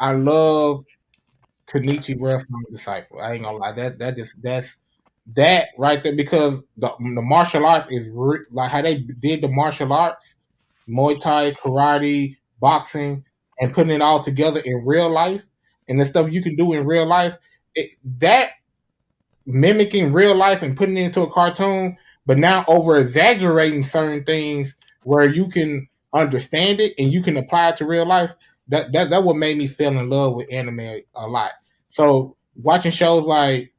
I love Kenichi Ware from Disciple. I ain't gonna lie, that's that right there because the martial arts is like how they did the martial arts, Muay Thai, karate, boxing, and putting it all together in real life, and the stuff you can do in real life. That mimicking real life and putting it into a cartoon, but now over exaggerating certain things where you can understand it and you can apply it to real life. That what made me fall in love with anime a lot. So watching shows like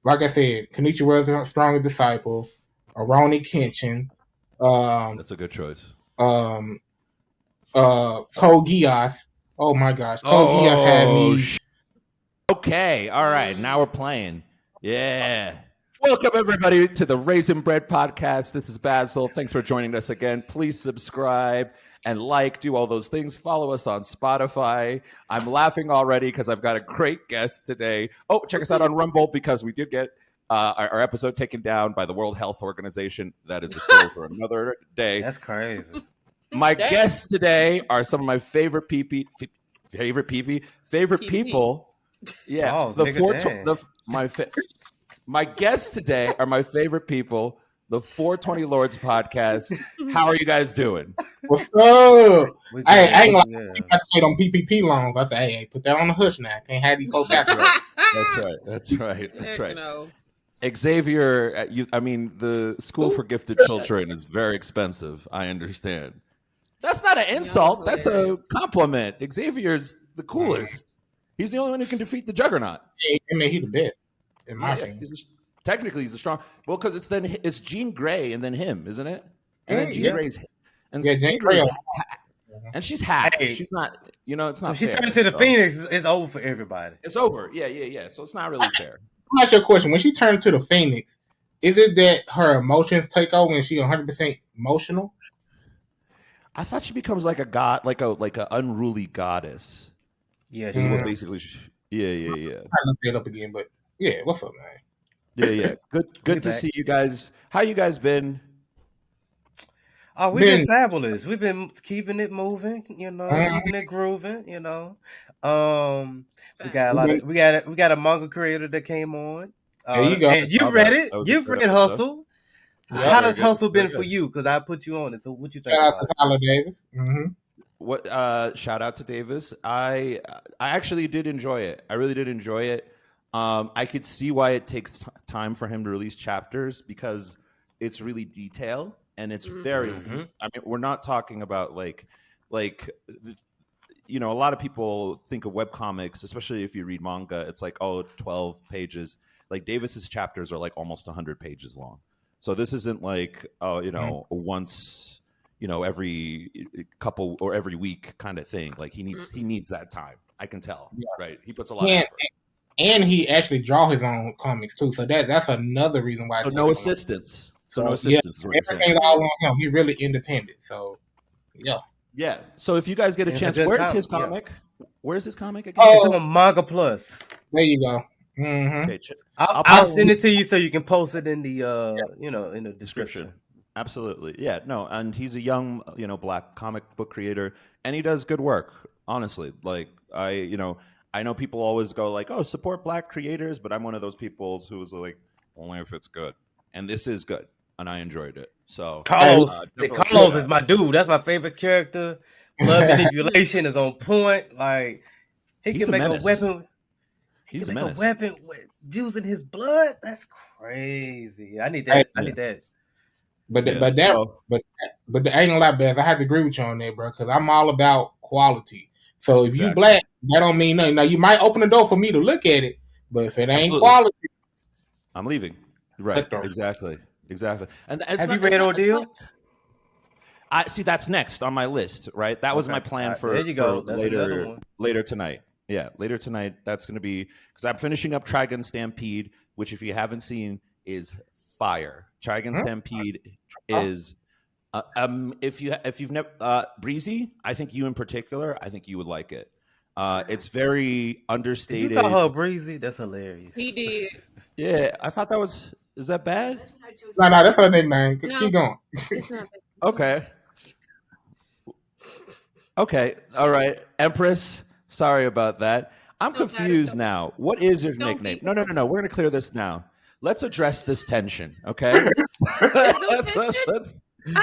I said, Kenichiwa's Strongest Disciple, Aroni Kenshin, That's a good choice. Code Geass. Oh my gosh, Code Geass had me. Okay, all right, now we're playing. Yeah. Welcome, everybody, to the Raisin Bread Podcast. This is Basil. Thanks for joining us again. Please subscribe and do all those things. Follow us on Spotify. I'm laughing already because I've got a great guest today. Oh, check us out on Rumble because we did get our episode taken down by the World Health Organization. That is a story for another day. That's crazy. My guests today are some of my favorite people. Yeah, my guests today are my favorite people. The 420 Lords podcast. How are you guys doing? What's up? Hey, I ain't like to say on PPP loans. I say, hey, put that on the hush now. Can't have these folks. That's right. No. Xavier, the school for gifted children is very expensive. I understand. That's not an insult. That's a compliment. Xavier's the coolest. He's the only one who can defeat the Juggernaut. Hey, I mean, he's the best, in my opinion. Technically, he's the strong. Well, because it's Jean Grey and then him, isn't it? And then Jean Grey's and Jean Grey's and she's hacked. Hey, she's not. It's not. When she turned into the Phoenix, it's over for everybody. It's over. Yeah. So it's not really fair. I'll ask you a question. When she turned to the Phoenix, is it that her emotions take over and she's 100% emotional? I thought she becomes like a god, like a unruly goddess. Yeah, basically. Yeah. I'm trying to look it up again, but yeah, what's up, man? Yeah. Good to see you guys. How you guys been? Oh, we've been fabulous. We've been keeping it moving, keeping it grooving, We got a manga creator that came on. There you go. And you read it. You've read Hustle. How has Hustle been for you? Because I put you on it. So what you think? Shout out to Tyler Davis. Shout out to Davis. I actually did enjoy it. I really did enjoy it. I could see why it takes time for him to release chapters because it's really detailed and it's very. I mean, we're not talking about like a lot of people think of webcomics, especially if you read manga. It's like 12 pages. Like Davis's chapters are like almost 100 pages long. So this isn't like once every couple or every week kind of thing. Like he needs that time. I can tell, right? He puts a lot of effort. And he actually draw his own comics too. So that's another reason why. So no assistance. No assistance. Yeah, everything's all on him. He's really independent. So yeah. Yeah. So if you guys get a chance, where's his comic? Yeah. Where's his comic again? It's on Manga Plus. There you go. Mm-hmm. Okay, I'll send it to you so you can post it in the in the description. Absolutely. Yeah. No. And he's a young Black comic book creator, and he does good work. Honestly, like I know people always go like, "Oh, support Black creators," but I'm one of those people who's like, only if it's good, and this is good, and I enjoyed it. So Carlos is my dude. That's my favorite character. Blood manipulation is on point. Like he can make a weapon. He's a menace. A weapon with using his blood. That's crazy. I need that. I need that. But I ain't gonna lie, Beth. I have to agree with you on that, bro. Because I'm all about quality. So if you Black, that don't mean nothing. Now you might open the door for me to look at it, but if it ain't quality, I'm leaving. Right? Exactly. And have you read Ordeal? I see. That's next on my list. Right. That was my plan for. There you go. Later tonight. Yeah, later tonight. That's going to be because I'm finishing up Trigun Stampede, which, if you haven't seen, is fire. Trigun Stampede is if you've never Breezy. I think you in particular. I think you would like it. It's very understated. Did you call her Breezy? That's hilarious. He did. Yeah, I thought that was. Is that bad? No, that's her name, man. Keep going. It's not bad. Okay. All right, Empress. Sorry about that. I'm confused now. What is your nickname? No. We're going to clear this now. Let's address this tension, okay? I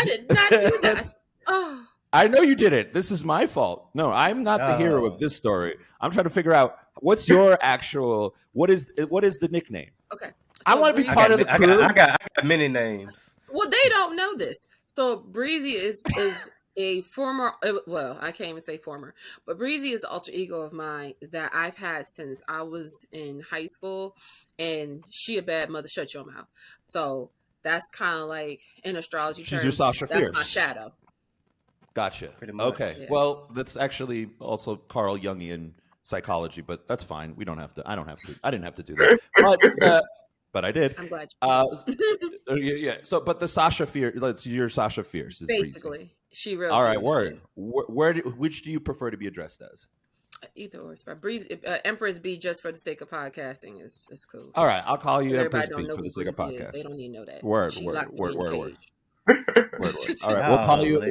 did not do that. Oh. I know you did it. This is my fault. No, I'm not the hero of this story. I'm trying to figure out what's your actual. What is the nickname? Okay, so I want to be part of the crew. I got many names. Well, they don't know this. So Breezy is a former. Well, I can't even say former, but Breezy is an alter ego of mine that I've had since I was in high school, and she a bad mother. Shut your mouth. So that's kind of like in astrology terms. She's your Sasha Fierce. That's my shadow. Gotcha. Okay. Yeah. Well, that's actually also Carl Jungian psychology, but that's fine. We don't have to. I don't have to. I didn't have to do that. But I did. I'm glad you yeah. So, but the Sasha Fierce, you're Sasha Fierce. Basically, Breezy. She real. All right, word. Which do you prefer to be addressed as? Either or. Breezy, Empress B, just for the sake of podcasting, is cool. All right, I'll call you Empress B for the sake of podcasting. They don't need to know that. Word. All right,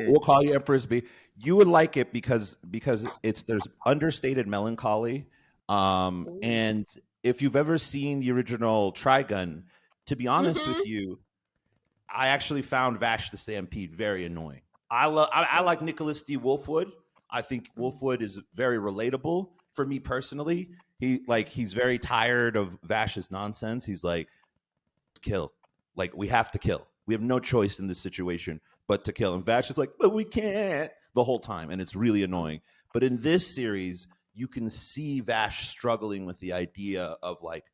we'll call you Empress B. You would like it because there's understated melancholy, and if you've ever seen the original Trigun, to be honest with you, I actually found Vash the Stampede very annoying. I like Nicholas D. Wolfwood. I think Wolfwood is very relatable for me personally. He's very tired of Vash's nonsense. He's like, kill. Like, we have to kill. We have no choice in this situation but to kill. And Vash is like, but we can't, the whole time. And it's really annoying. But in this series, you can see Vash struggling with the idea of like,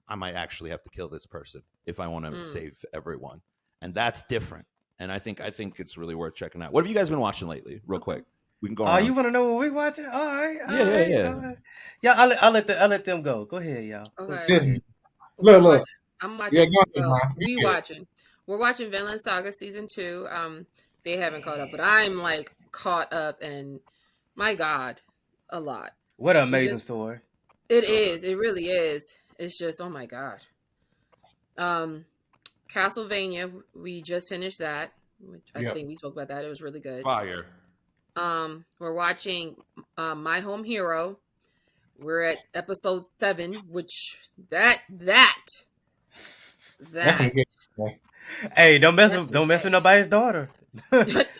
I might actually have to kill this person if I want to save everyone. And that's different. And I think it's really worth checking out. What have you guys been watching lately? Real quick. We can go on. You want to know what we watching? All right. Yeah. Yeah, I'll let them go. Go ahead, y'all. Okay. Look. I'm watching. We're watching Vinland Saga season 2. They haven't caught up, but I'm like caught up, and my God, a lot. What an amazing story! It is. It really is. It's just, oh my God. Castlevania, we just finished that. I think we spoke about that. It was really good. Fire. We're watching My Home Hero. We're at episode 7, which that. Hey, don't mess with nobody's daughter.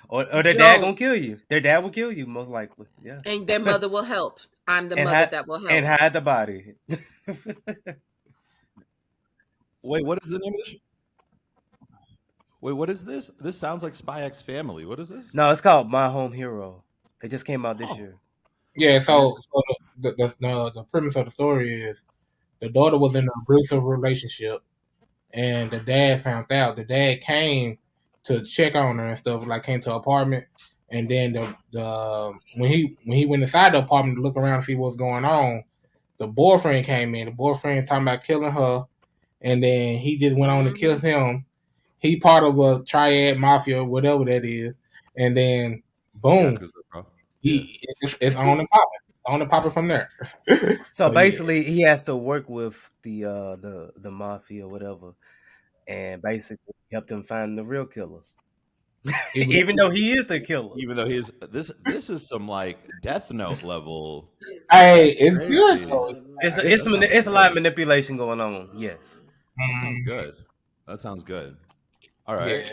or their dad gonna kill you. Their dad will kill you, most likely. Yeah. And their mother will help. I'm the mother that will help. And hide the body. Wait, what is the name of this? Wait, what is this? This sounds like Spy X Family. What is this? No, it's called My Home Hero. It just came out this year. Yeah, so the premise of the story is the daughter was in an abusive relationship, and the dad found out. The dad came to check on her and stuff, like came to her apartment, and then the when he went inside the apartment to look around and see what's going on, the boyfriend came in. The boyfriend talking about killing her, and then he just went on to kill him. He part of a triad mafia, whatever that is, and then boom, it's on and popping from there. So basically, he has to work with the mafia, whatever, and basically help them find the real killer. Even though he is the killer. Even though he is this is some like Death Note level. Hey, it's good though. It's a lot of manipulation going on. Yes, that sounds good. That sounds good. All right. Yeah.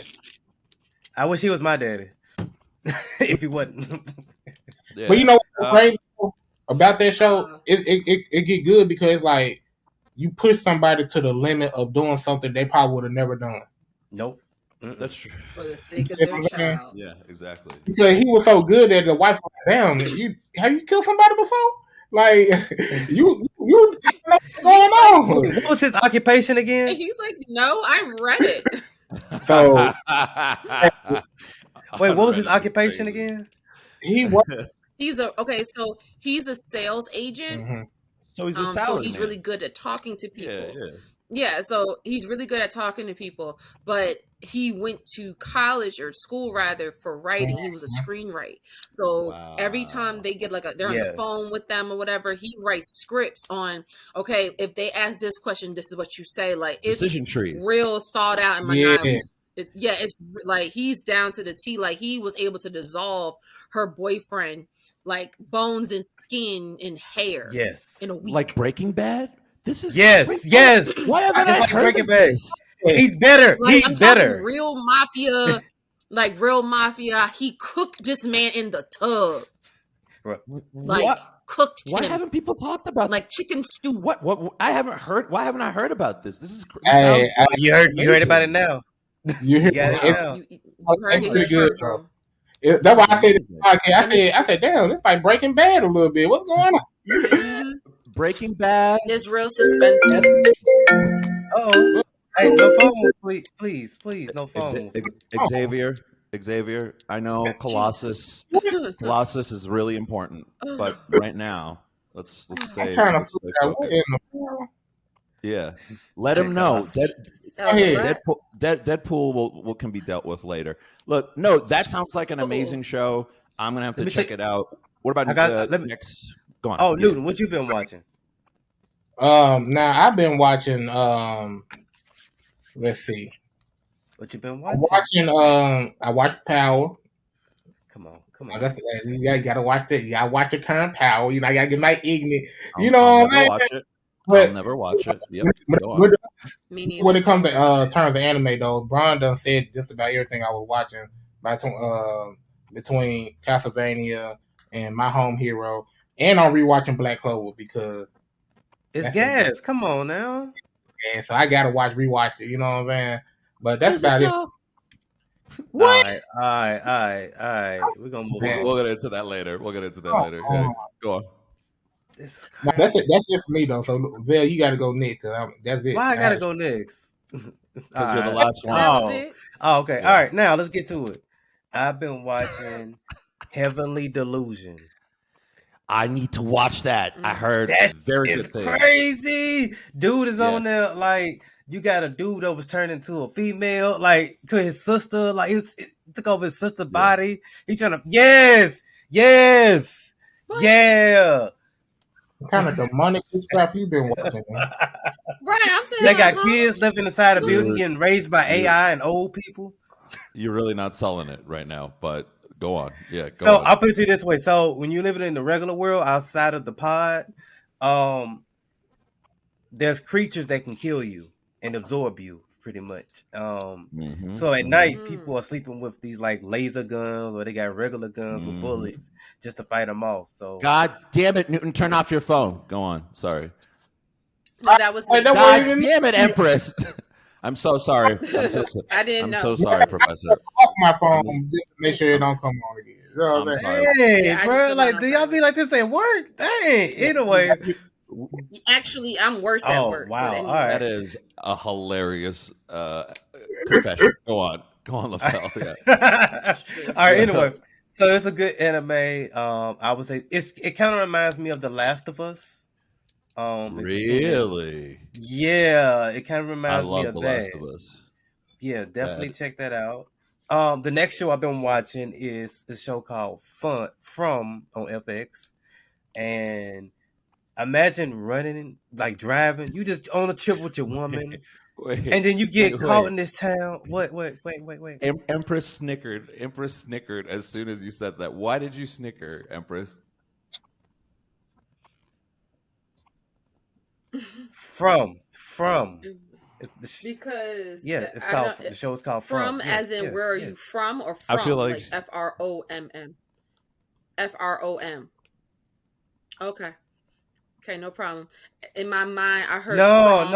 I wish he was my daddy. If he wasn't. Yeah. But you know what's crazy about that show? It get good because like you push somebody to the limit of doing something they probably would have never done. Nope. That's true. For the sake of their child. Yeah, exactly. Because he was so good that the wife was down. Have you killed somebody before? Like you know what's going on. What was his occupation again? And he's like, no, I read it. So wait, what was his occupation again? He was. So he's a sales agent. Mm-hmm. So he's a so he's really good at talking to people. Yeah, so he's really good at talking to people, but he went to college or school rather for writing. He was a screenwriter. So every time they get they're on the phone with them or whatever, he writes scripts on, okay, if they ask this question, this is what you say. Like, it's decision trees. Real thought out and monotonous. It's like he's down to the T. Like he was able to dissolve her boyfriend, like bones and skin and hair. Yes. In a week. Like Breaking Bad. This is yes. Why haven't Just I like heard Breaking of Bad. this? He's better. Like, He's I'm better. talking real mafia. Like real mafia. He cooked this man in the tub. Like what? Cooked Why him. haven't people talked about like chicken stew? What I haven't heard. Why haven't I heard about this? This is you heard about it now. You heard it now. You heard it pretty here good, first, bro. That's why I said I said, damn, it's like Breaking Bad a little bit. What's going on? Breaking Bad. It's real suspensive. Oh, hey, no phones, please, no phones. Xavier, I know Colossus. Colossus is really important, but right now, let's stay. Yeah, let him know. Deadpool can be dealt with later. Look, no, that sounds like an amazing show. I'm gonna have to check it out. What about next? Go on. Oh, Newton, what you been watching? Now I've been watching. Let's see. What you been watching? I watched Power. Come on. You gotta watch it. You gotta watch the current Power. You know, I gotta get my ignorant. I'll never watch it. Yep. When it comes to terms of anime, though, Brian done said just about everything I was watching between Castlevania and My Home Hero, and I'm rewatching Black Clover because it's gas. Come on now. Yeah, so I gotta rewatch it. You know what I'm saying? But that's about it. What? All right. We're gonna move on. We'll get into that later. Yeah, go on. This is crazy. That's it for me though. So Vel, you gotta go next. That's it. Why I gotta go next? Because you're the last one. Oh, okay. Yeah. All right, now let's get to it. I've been watching Heavenly Delusion. I need to watch that. I heard very good things. It's crazy. Dude is on there like you got a dude that was turned into a female, like to his sister, like he took over his sister's body. He trying to yes. What? Yeah. What kind of demonic crap you been watching? Right, I'm saying they got kids living inside a building getting raised by AI and old people. You're really not selling it right now, but go on. Yeah. Go on. I'll put it to you this way. So when you're living in the regular world outside of the pod, there's creatures that can kill you and absorb you pretty much. So at night, people are sleeping with these like laser guns or they got regular guns with bullets just to fight them off. So God damn it, Newton, turn off your phone. Go on. Sorry. No, that was me. God damn it, Empress. I'm so sorry. I didn't know. I'm so sorry, Professor. Off my phone. Make sure it don't come on again. You know what I'm hey, bro, like do y'all be like this at work? Dang. Anyway. Actually, I'm worse at work. Wow. Anyway. All right. That is a hilarious confession. Go on, LaFell. Yeah. All right. Anyway, so it's a good anime. I would say it kind of reminds me of The Last of Us. Really? Yeah, it kind of reminds me of The that. Last of Us. Yeah, definitely check that out. The next show I've been watching is a show called From on FX, and imagine running, like driving. You just on a trip with your woman, and then you get caught in this town. Wait. Empress snickered. Empress snickered as soon as you said that. Why did you snicker, Empress? From. Because it's called the show is called From. As in where are you from or from? I feel like FROMM. FROM. Okay, no problem. In my mind, I heard no.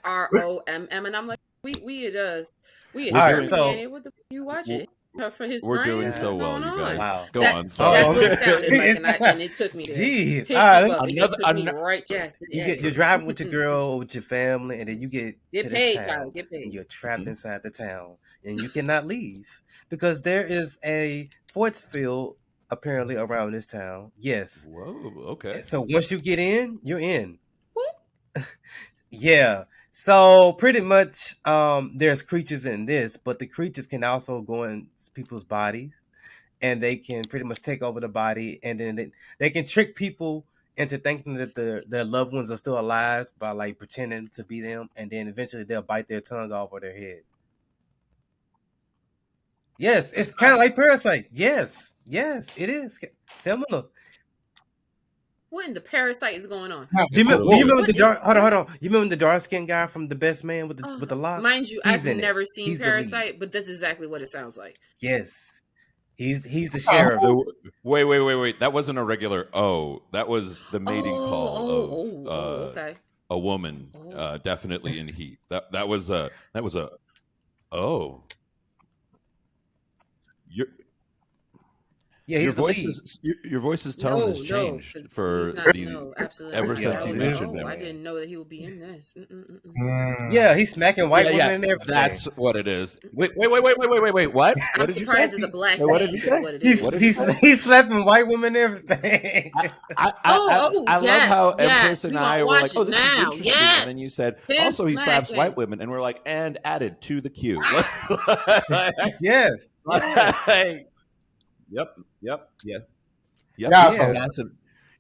FROMM, and I'm like, we it us. We it. All right, so what the you watch it? For his we're brain, doing so well, you guys. Wow. Go on. Sorry. That's what it sounded like, and it took me there. Jeez. You're driving with your girl or with your family, and then you get paid, town, Tyler. Get paid. And you're trapped inside the town, and you cannot leave because there is a force field apparently around this town. Yes. Whoa. Okay. So once you get in, you're in. What? Yeah. So pretty much, there's creatures in this, but the creatures can also go in people's bodies, and they can pretty much take over the body, and then they can trick people into thinking that their loved ones are still alive by like pretending to be them, and then eventually they'll bite their tongue off or their head. Yes, it's kind of like Parasite. Yes, it is similar. What in the Parasite is going on? Do you remember the dark? Hold on. You remember the dark skinned guy from The Best Man with the lock? Mind you, I've never seen Parasite, but that's exactly what it sounds like. Yes, he's the sheriff. Wait. That wasn't a regular O. That was the mating call of okay. A woman, definitely in heat. That was a O. Your voice's tone has changed absolutely. Ever since you mentioned him. I didn't know that he would be in this. Yeah, he's smacking white women and everything. That's what it is. Wait. What? I'm surprised it's a black man. What did he say? He's slapping white women and everything. I love how Empress and I were like, "Oh, this is interesting," yes. and then you said, "Also, he slaps white women," and we're like, "And added to the queue." Yes. Yep. Yeah.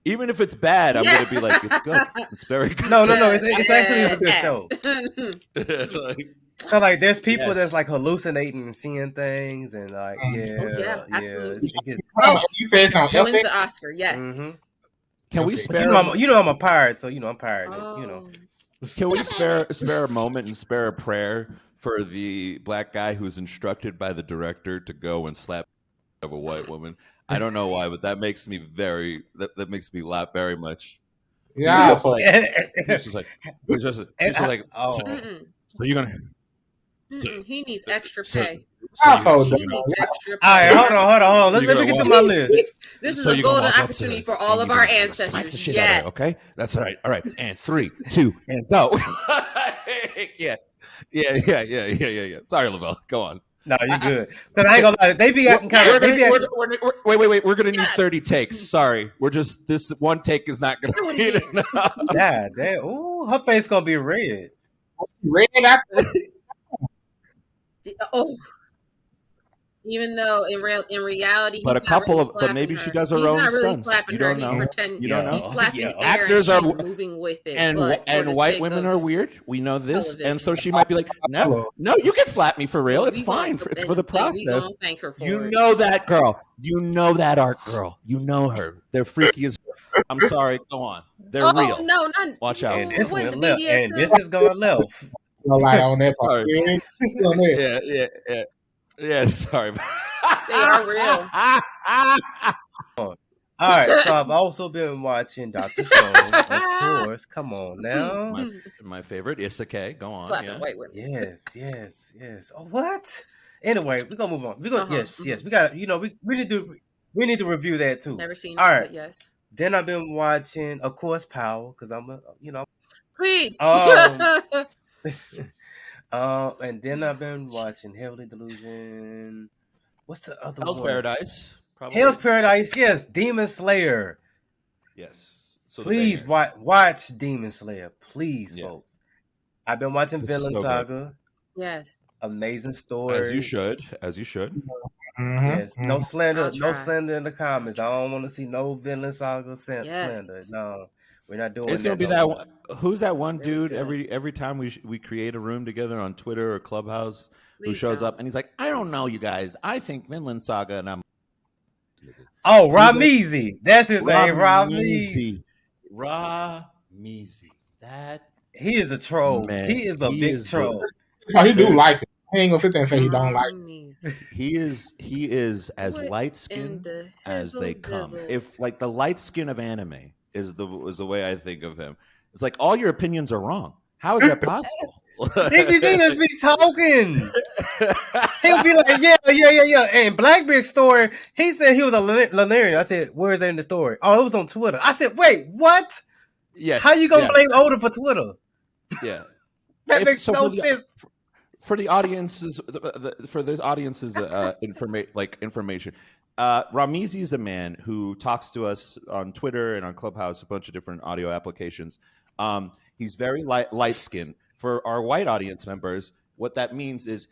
Even if it's bad, I'm going to be like, it's good. It's very good. No. It's actually a good show. So like, there's people that's like hallucinating and seeing things, and like, absolutely. You said something. Wins the Oscar, yes. Mm-hmm. Can we spare? I'm a pirate, so I'm pirate. Can we spare a moment and spare a prayer for the black guy who's instructed by the director to go and slap of a white woman? I don't know why, but that makes me that makes me laugh very much. Yeah, he's just like, so you're gonna. He needs extra pay. All right, hold on. Let me get to my list. This is a golden opportunity for all of our ancestors. Yes. Okay, that's all right. All right, and 3, 2, and go. Yeah. Sorry, Lavelle. Go on. No, you're good. Because I ain't gonna lie, they be acting kind of. Wait. We're gonna need 30 takes. Sorry, this one take is not gonna be enough. Yeah, damn. Ooh, her face gonna be red. Red after. Even though in reality, but but maybe she does her own stunts. You don't know. You don't know. He's slapping Actors air are moving with it, and white women are weird. We know this, television. And so she might be like, "No, you can slap me for real. It's fine. It's for the process." Thank her for it. Know that girl. You know that art girl. You know her. They're freaky as. I'm sorry. Go on. They're real. No, watch out. And this went left. And this is going left. No light on that part. Yeah, sorry. They are real. All right, so I've also been watching Dr. Stone, of course. Come on now. My favorite, Isekai. Go on. Slapping white women. Yes. Oh, what? Anyway, we're gonna move on. We're gonna yes. We got we need to review that too. Never seen All right. But yes. Then I've been watching, of course, Power, because I'm Please. And then I've been watching Heavily Delusion. What's the other Hell's one? Paradise. Probably. Hell's Paradise, yes. Demon Slayer. Yes. So please watch Demon Slayer. Please, folks. I've been watching Villain Saga. Good. Yes. Amazing story. As you should. Mm-hmm. Yes. No slander in the comments. I don't want to see no Villain Saga slander. No. We're not doing. It's gonna be that one. Who's that one dude? Every time we create a room together on Twitter or Clubhouse, who shows up and he's like, "I don't know, you guys. I think Vinland Saga," and I'm. Oh, Rameezy. That's his name, Rameezy. Rameezy. That he is a troll. Man, he is a big troll. No, he do like it. He ain't gonna sit there and say he don't like it. He is as light skinned as they come. If like the light skin of anime is the way I think of him. It's like all your opinions are wrong. How is that possible? Niggas just be talking. He'll be like, yeah. And Blackbeard's story, he said he was a Lanarian. I said, where is that in the story? Oh, it was on Twitter. I said, wait, what? Yeah. How you gonna blame Oda for Twitter? Yeah. That makes no sense. For the audiences, for this audience's information. Rameezy is a man who talks to us on Twitter and on Clubhouse, a bunch of different audio applications. He's very light-skinned. For our white audience members, what that means is,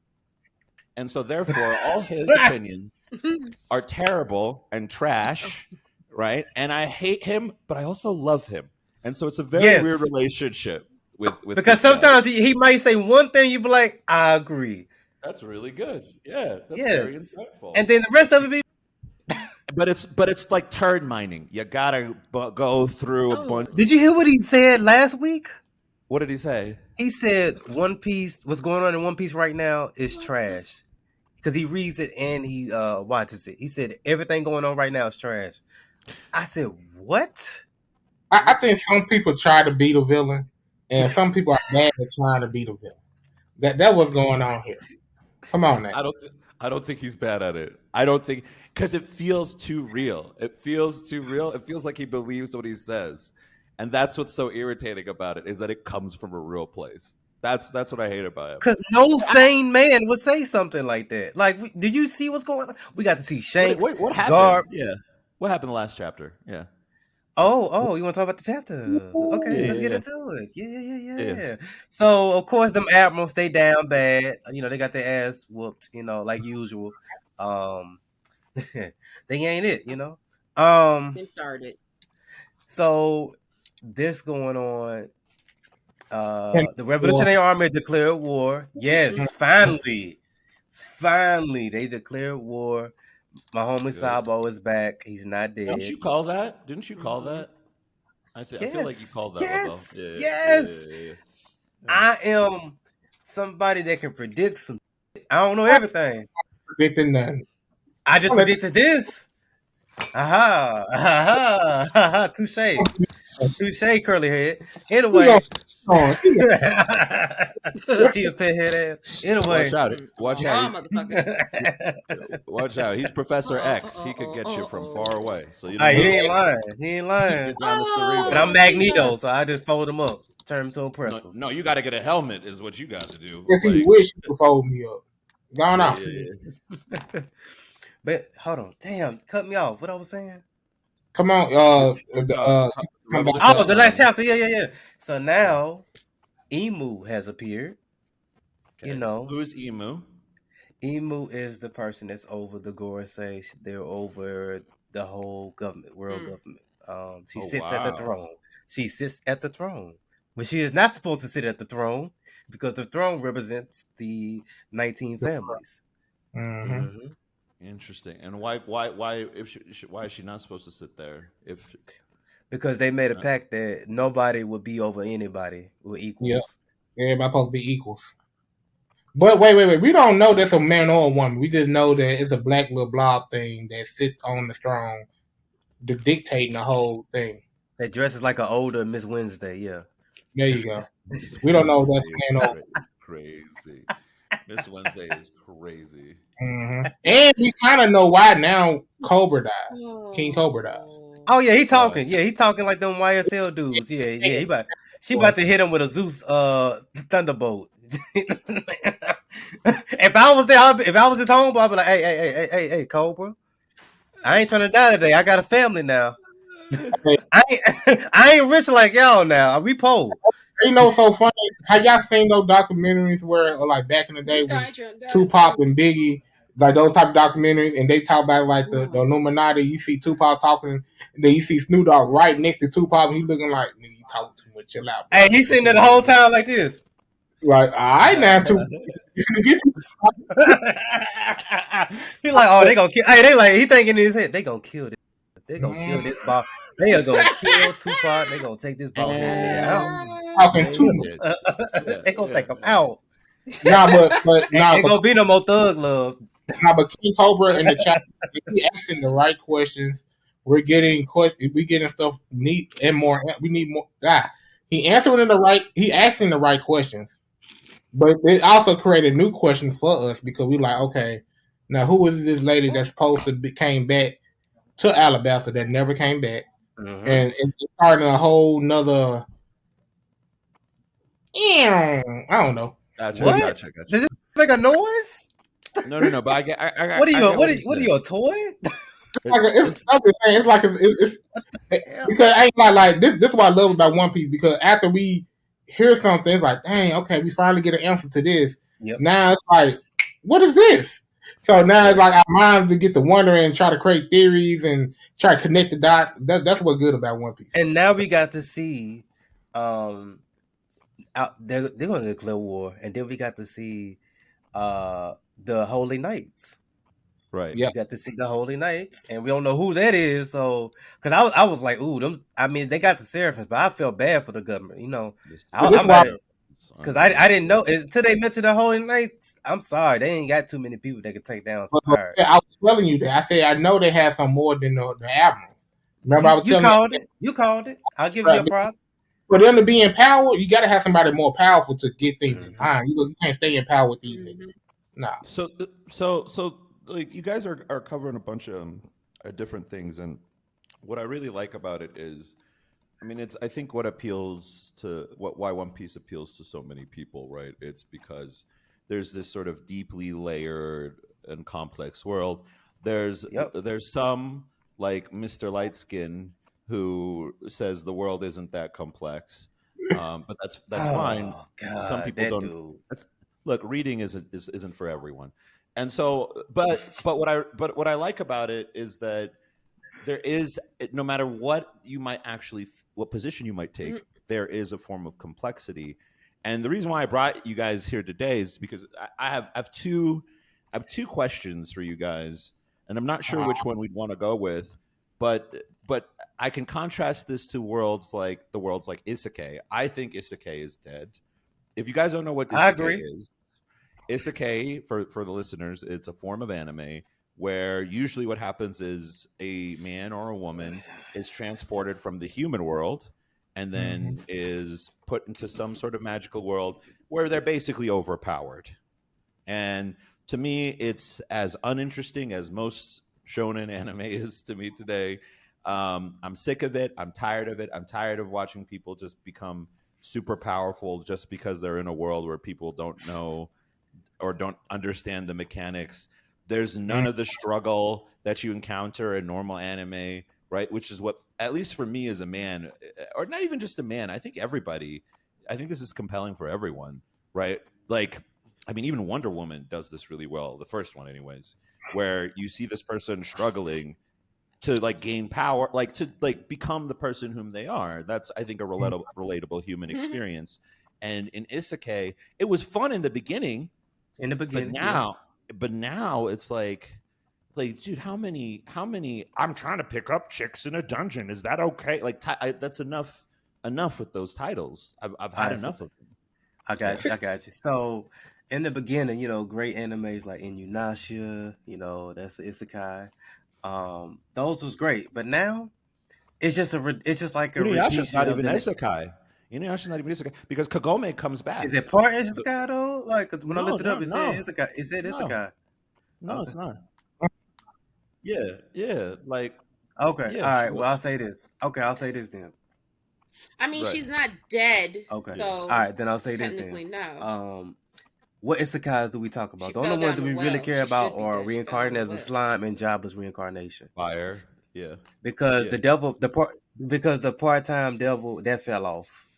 and so therefore all his opinions are terrible and trash, right? And I hate him, but I also love him. And so it's a very weird relationship with because sometimes he might say one thing, you be like, I agree. That's really good. Yeah, that's very insightful. And then the rest of it be. But it's like turd mining. You gotta go through a bunch. Did you hear what he said last week? What did he say? He said One Piece, what's going on in One Piece right now is trash. Because he reads it and he watches it. He said everything going on right now is trash. I said, what? I think some people try to be the villain, and some people are bad at trying to be the villain. That what's going on here. Come on now. I don't think he's bad at it. I don't think, because it feels too real. It feels too real. It feels like he believes what he says. And that's what's so irritating about it, is that it comes from a real place. That's what I hate about it. Because no sane man would say something like that. Like, did you see what's going on? We got to see Shanks. What happened? Yeah. What happened the last chapter? Yeah. Oh, you want to talk about the chapter? Okay, let's get into it. Yeah. So, of course, them admirals stay down bad. They got their ass whooped, like usual. They ain't it, They started. So, this going on. The Revolutionary Army declared war. Yes, finally, they declared war. My homie Sabo is back. He's not dead. Didn't you call that? I feel like you called that. Yes. Yeah. I am somebody that can predict some. I don't know everything. Predicting nothing. I just predicted this. Touche, curly head. Anyway. Chia pet head ass. Anyway. Watch out. Watch out. He's Professor X. He could get you from far away. So he ain't lying. But I'm Magneto, so I just fold him up. Turn him to a press. No, you got to get a helmet is what you got to do. If he wish, he could fold me up. Gone off. Yeah. But hold on. Damn, cut me off. What I was saying? Come on. The last chapter. Yeah. So now, Emu has appeared. Okay. Who's Emu? Emu is the person that's over the Gorosei. They're over the whole government, world government. She sits at the throne. She sits at the throne. But she is not supposed to sit at the throne because the throne represents the 19 families. Mm-hmm. Interesting. And why is she not supposed to sit there? Because they made a pact that nobody would be over anybody. We're equals. Yep. Everybody supposed to be equals. But wait. We don't know that's a man or a woman. We just know that it's a black little blob thing that sits on the throne, dictating the whole thing. That dresses like an older Miss Wednesday. Yeah. There you go. We don't know if that's man or crazy. Miss Wednesday is crazy. Mm-hmm. And we kind of know why now. Cobra died. King Cobra died. Oh yeah, he talking. Yeah, he talking like them YSL dudes. Yeah. She about to hit him with a Zeus thunderbolt. If I was there, if I was his homeboy, I'd be like, hey, Cobra, I ain't trying to die today. I got a family now. I ain't rich like y'all now. We poor. So funny. Have y'all seen those documentaries where, like, back in the day when Tupac and Biggie, like those type of documentaries, and they talk about like the Illuminati? You see Tupac talking, and then you see Snoop Dogg right next to Tupac, and he looking like, nigga, you talk too much, chill out. Bro. Hey, he's sitting there the whole time like this. Like, all right now, Tupac. He's like, oh, they gonna kill. Hey, they like, he thinking in his head, they gonna kill this. They gonna kill this ball. They are gonna kill Tupac. They gonna take this ball out. Talking too much. They gonna take him out. But ain't gonna be no more thug love. But King Cobra in the chat, he asking the right questions. We're getting stuff neat and more. We need more. He answering he asking the right questions, but it also created new questions for us because we like, okay, now who is this lady that's supposed to came back to Alabasta that never came back, and it's starting a whole nother. I don't know. Gotcha. Does it make a noise? No. But I what are you, a toy? It's because I ain't like this. This is what I love about One Piece, because after we hear something, it's like, dang, okay, we finally get an answer to this. Yep. Now it's like, what is this? So now it's like our minds to get to wonder and try to create theories and try to connect the dots. That's what's good about One Piece. And now we got to see, they're going to declare war, and then we got to see the Holy Knights. Right. Yeah. We got to see the Holy Knights, and we don't know who that is. So, because I was like, ooh, them. I mean, they got the Seraphins, but I felt bad for the government. You know, because I didn't know until they mentioned the Holy Knights. I'm sorry, they ain't got too many people that could take down some pirates. I was telling you that. I said I know they have some more than the admirals. Remember, I was telling you. You called it. I'll give you a prop. For them to be in power, you got to have somebody more powerful to get things in line. You can't stay in power with these niggas. Nah. So like you guys are covering a bunch of different things, and what I really like about it is, I mean, I think what appeals to why One Piece appeals to so many people, right? It's because there's this sort of deeply layered and complex world. There's some like Mr. Lightskin who says the world isn't that complex, but that's fine. God, some people don't. Look, reading isn't for everyone, and so but what I like about it is that there is, no matter what position you might take, there is a form of complexity. And the reason why I brought you guys here today is because I have two questions for you guys, and I'm not sure which one we'd want to go with, but I can contrast this to worlds like isekai. I think isekai is dead. If you guys don't know what isekai is, isekai for the listeners, it's a form of anime where usually what happens is a man or a woman is transported from the human world and then is put into some sort of magical world where they're basically overpowered. And to me, it's as uninteresting as most shonen anime is to me today. I'm sick of it. I'm tired of it. I'm tired of watching people just become super powerful just because they're in a world where people don't know or don't understand the mechanics. There's none of the struggle that you encounter in normal anime, right? Which is what, at least for me as a man, or not even just a man, I think this is compelling for everyone, right? Like, I mean, even Wonder Woman does this really well, the first one anyways, where you see this person struggling to like gain power, like to like become the person whom they are. That's, I think, a relatable human experience. And in isekai, it was fun in the beginning. But now it's like, dude, how many? I'm trying to pick up chicks in a dungeon. Is that okay? Like, that's enough with those titles. I've had enough of them. I got you. So in the beginning, great animes like Inuyasha, that's isekai. Those was great, but now it's just like a Inuyasha's not even isekai. Inuyasha's not even isekai because Kagome comes back. Is it part isekai though? Like, when I looked it up, it said isekai. It said isekai. No, it's not. Yeah. Like, okay, all right. Well, I'll say this. Okay, I'll say this then. I mean, she's not dead. Okay. So all right, then I'll say this then. Technically, no. What isekais do we talk about? The only ones that we really care about are reincarnated as a slime and jobless reincarnation. Fire, yeah. Because the part-time devil that fell off.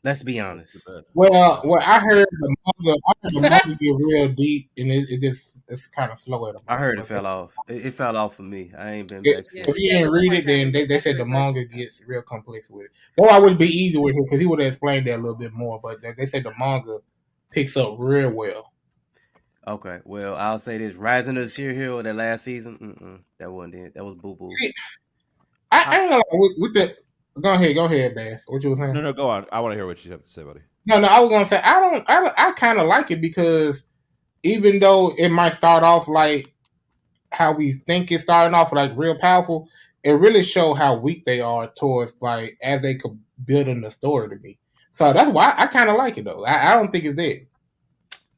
Let's be honest. Well, I heard the manga get real deep, and it's kind of slow at. I heard it fell off. It fell off for me. I ain't been back since. If you didn't read it, then they said the manga gets real complex with it. Though I would be easy with him because he would have explained that a little bit more. But they said the manga picks up real well. Okay, well, I'll say this: Rising of the Sheer Hero, that last season, that wasn't it. That was boo boo. I don't know with the. Go ahead, Bass. What you were saying? No, go on. I want to hear what you have to say, buddy. No, I was gonna say I kind of like it because even though it might start off like how we think it's starting off like real powerful, it really show how weak they are towards like as they could build in the story to me. So that's why I kind of like it though. I don't think it's dead,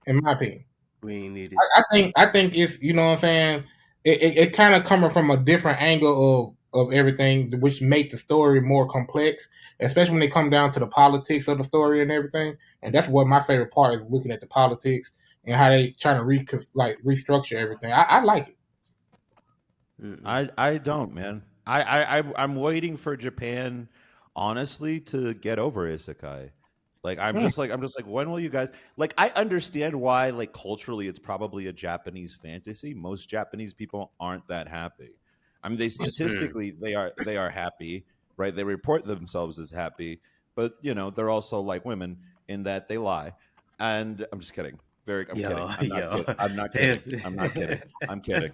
in my opinion. We ain't need it. I think it's, you know what I'm saying. It kind of coming from a different angle of everything, which make the story more complex, especially when they come down to the politics of the story and everything. And that's what my favorite part is, looking at the politics and how they trying to restructure everything. I like it. I don't, man. I'm waiting for Japan, honestly, to get over isekai. Like I'm just like when will you guys like I understand why like culturally it's probably a Japanese fantasy. Most Japanese people aren't that happy. I mean they statistically they are happy, right? They report themselves as happy, but you know, they're also like women in that they lie. And I'm just kidding. I'm kidding. I'm not kidding. I'm kidding.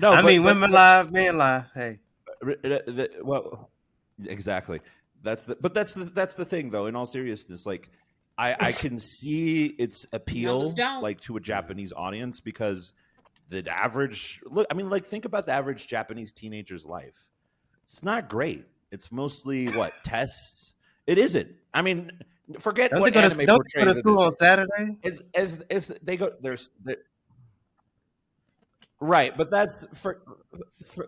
No, I mean women lie, men lie. Hey. Well, exactly. That's the thing though. In all seriousness, like I can see its appeal like to a Japanese audience because the average look. I mean, like think about the average Japanese teenager's life. It's not great. It's mostly what tests. It isn't. I mean, forget what anime portrays. Go to school on Saturday. As they go, there's. Right, but that's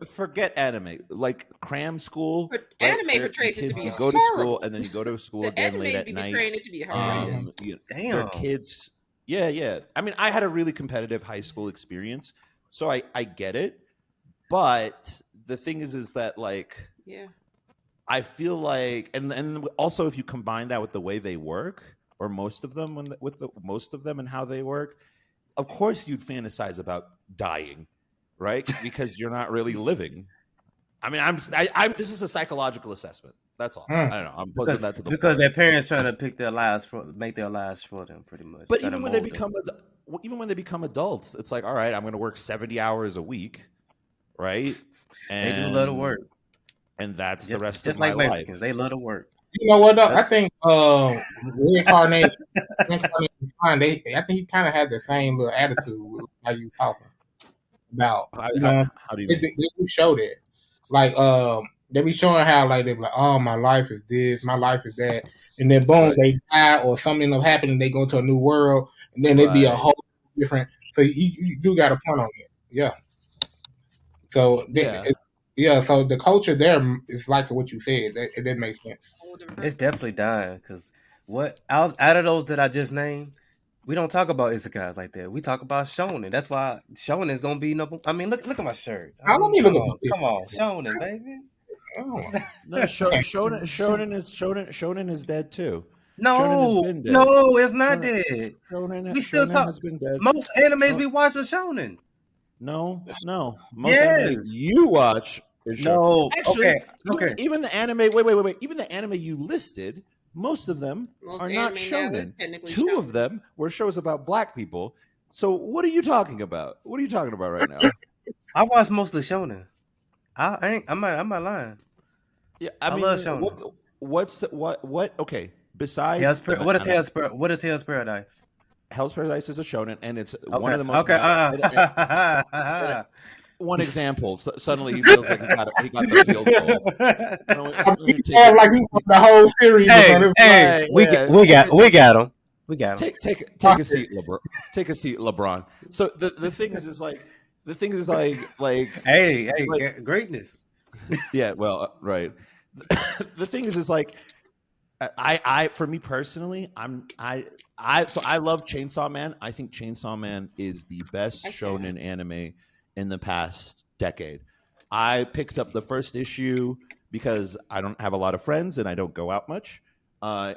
forget anime. Like cram school. But anime portrays it to be you go to school and then you go to school again late at night. It to be horrendous. Damn, kids. Yeah. I mean, I had a really competitive high school experience, so I get it. But the thing is that like, I feel like, and also if you combine that with the way they work, or most of them, most of them and how they work. Of course, you'd fantasize about dying, right? Because you're not really living. I mean, I'm. This is a psychological assessment. That's all. I don't know. I'm posting that to the because their parents trying to make their lives for them, pretty much. But even when they become adults, it's like, all right, I'm going to work 70 hours a week, right? And they do love to work, and that's the rest of my Mexicans, life. They love to work. You know what? Though? I think reincarnate. I think he kind of had the same little attitude with how you talking about. How do you mean? They showed it. Like they be showing how like they be like, oh, my life is this, my life is that, and then boom, they die or something up happening. They go to a new world, and then it'd be a whole different. So you do got a point on it, yeah. So so the culture there is like what you said. It didn't make sense. It's definitely dying because out of those that I just named, we don't talk about isekais like that. We talk about shonen. That's why shonen is gonna be number. I mean, look at my shirt. Come on, shonen, baby. Oh. No, shonen is dead too. No, it's not dead. We still talk. Has been dead. Most animes we watch are shonen. No. Most animes you watch. No, actually, okay. Even the anime. Wait. Even the anime you listed, most of them are not shonen. Two of them were shows about black people. So what are you talking about? What are you talking about right now? I watch mostly shonen. I'm not lying. Yeah, I mean, love shonen. What? Okay, besides what is Hell's Paradise? Hell's Paradise is a shonen, and it's one of the most. One example. So suddenly he feels like he got the field goal. Like he won the whole series. We got him. Take a seat, LeBron. Take a seat, LeBron. So the thing is like hey, greatness. Yeah, well, right. The thing is like I for me personally, I love Chainsaw Man. I think Chainsaw Man is the best shonen anime in the past decade. I picked up the first issue because I don't have a lot of friends and I don't go out much. I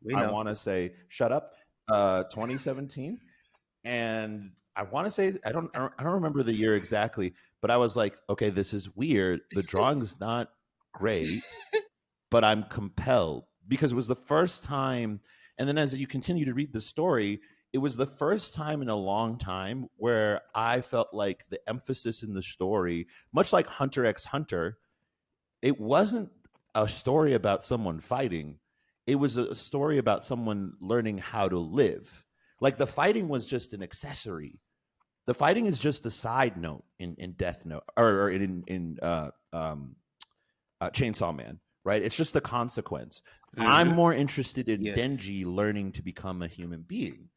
want to say Shut Up 2017, and I want to say I don't remember the year exactly, but I was like, okay, this is weird. The drawing's not great, but I'm compelled because it was the first time. And then as you continue to read the story, it was the first time in a long time where I felt like the emphasis in the story, much like Hunter x Hunter, it wasn't a story about someone fighting. It was a story about someone learning how to live. Like the fighting was just an accessory. The fighting is just a side note in Death Note or in Chainsaw Man, right? It's just a consequence. Mm-hmm. I'm more interested in Denji learning to become a human being.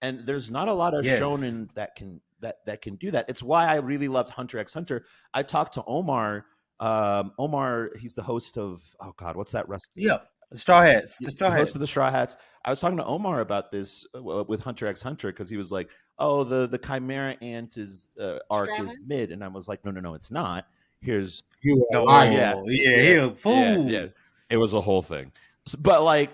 And there's not a lot of shonen that can do that. It's why I really loved Hunter x Hunter. I talked to Omar. Omar, he's the host of what's that wrestling? Yeah, Straw Hats. The host of the Straw Hats. I was talking to Omar about this with Hunter x Hunter because he was like, "Oh, the Chimera Ant is arc is mid," and I was like, "No, it's not. Here's you're a fool. Yeah. It was a whole thing." But like,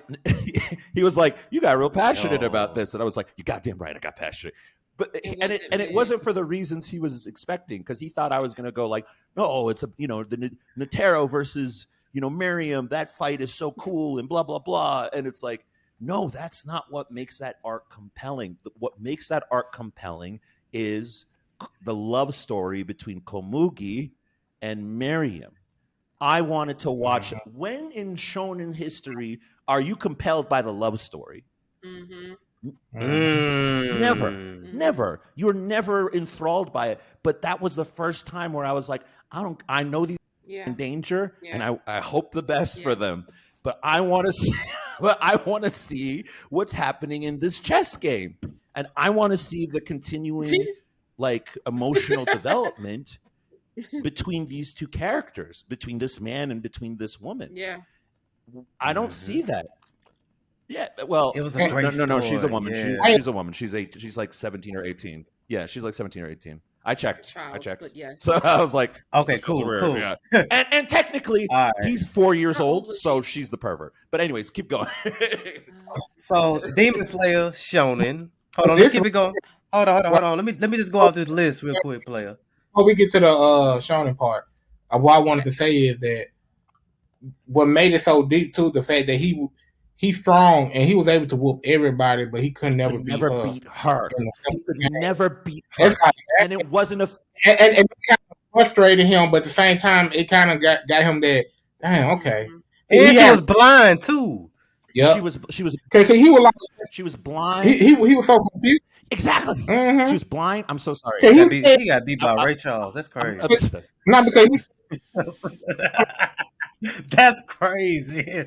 he was like, "You got real passionate about this," and I was like, "You goddamn right, I got passionate." But it wasn't for the reasons he was expecting, because he thought I was going to go like, "No, it's the Netero versus Miriam. That fight is so cool and blah blah blah." And it's like, no, that's not what makes that arc compelling. What makes that arc compelling is the love story between Komugi and Miriam. I wanted to watch. When in shonen history are you compelled by the love story? Never. You're never enthralled by it. But that was the first time where I was like, I know these are in danger, and I hope the best for them. But I want to see. I want to see what's happening in this chess game, and I want to see the continuing like emotional development between these two characters, between this man and between this woman. Yeah. I don't see that. Yeah, well, it was a great story. No, she's a woman. Yeah. She's a woman. She's like 17 or 18. Yeah, she's like 17 or 18. I checked. But yes. So I was like, okay, cool. Yeah. And technically, he's 4 years old, so she's the pervert. But anyways, keep going. So Demon Slayer Shonen. Hold on, let's keep it going. Hold on. Let me just go off this list real quick, player. Before we get to the Shonen part, what I wanted to say is that what made it so deep too, the fact that he's strong and he was able to whoop everybody, but he could never beat her. He could never beat her, and it wasn't a. And it kind of frustrated him, but at the same time, it kind of got him that. Damn, okay. And she was blind too. Yeah, she was. He was like, she was blind. He was so confused. Exactly. She was blind. I'm so sorry. He got beat by Ray Charles. That's crazy. Not because that's crazy.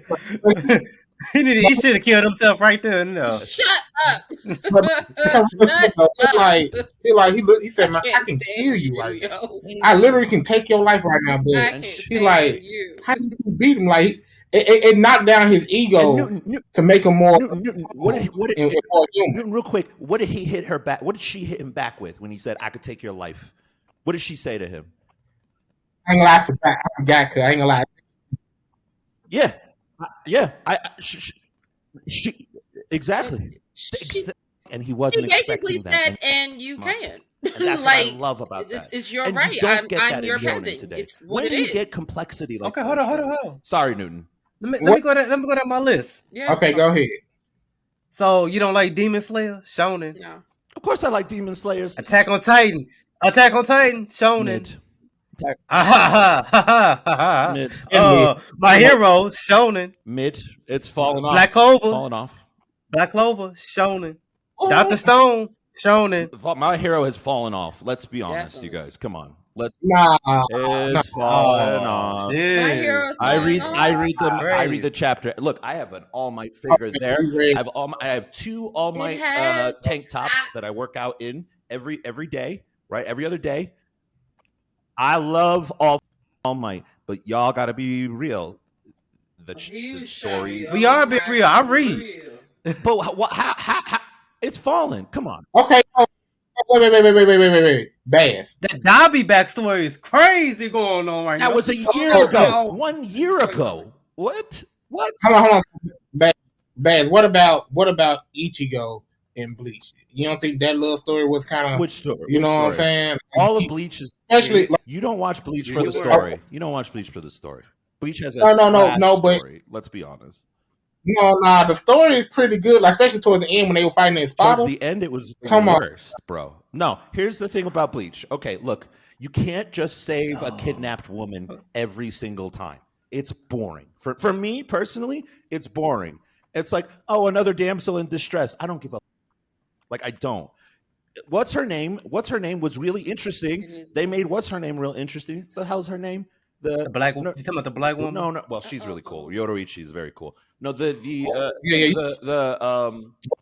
He should have killed himself right there. No. Shut up. He said, "Man, I can kill you right now. I literally can take your life right now." But he's like, "How do you beat him?" Like it knocked down his ego to make him more. Real quick, what did he hit her back? What did she hit him back with when he said, "I could take your life"? What did she say to him? I ain't gonna lie, I forgot. Cause I ain't gonna lie. Yeah. She exactly. And he wasn't. He basically expecting said, "And you can." And that's like, what I love about that. It's your and right. You don't get I'm that your in Shonen peasant. Today. It's what when it do you is. get complexity like okay, hold on. Sorry, Newton. Let me go down my list. Yeah. Okay, go ahead. So you don't like Demon Slayer? Shonen? No. Of course I like Demon Slayers. Attack on Titan? Shonen. Mid. Mid. My Hero, Shonen. Mid. It's falling off. Black Clover. Falling off. Black Clover, Shonen. Dr. Stone, Shonen. My Hero has fallen off. Let's be honest, you guys. Come on. It's falling off. My Hero's I read the chapter. Look, I have an All Might figure there. I have two All Might tank tops that I work out in every day, right? Every other day. I love All Might, but y'all got to be real. The story. We are being real. I read. But how it's fallen. Come on. Okay. Wait. Bass. That Dobby backstory is crazy going on right now. That was a year ago. 1 year ago. What? Hold on. Bass. What about Ichigo in Bleach? You don't think that little story was kind of which story? You know what I'm saying? All of Bleach is especially. You don't watch Bleach for the story. You don't watch Bleach for the story. Bleach has a no, but story. Let's be honest. No, the story is pretty good, like, especially towards the end when they were fighting in Sparta. Towards the end, it was worst, bro. No, here's the thing about Bleach. Okay, look, you can't just save a kidnapped woman every single time. It's boring. For me, personally, it's boring. It's like, oh, another damsel in distress. I don't give a like, I don't. What's her name? What's her name was really interesting. They made what's her name real interesting. What the hell's her name? The black woman. You talking about the black woman? No. Well, she's really cool. Yoruichi is very cool. No, the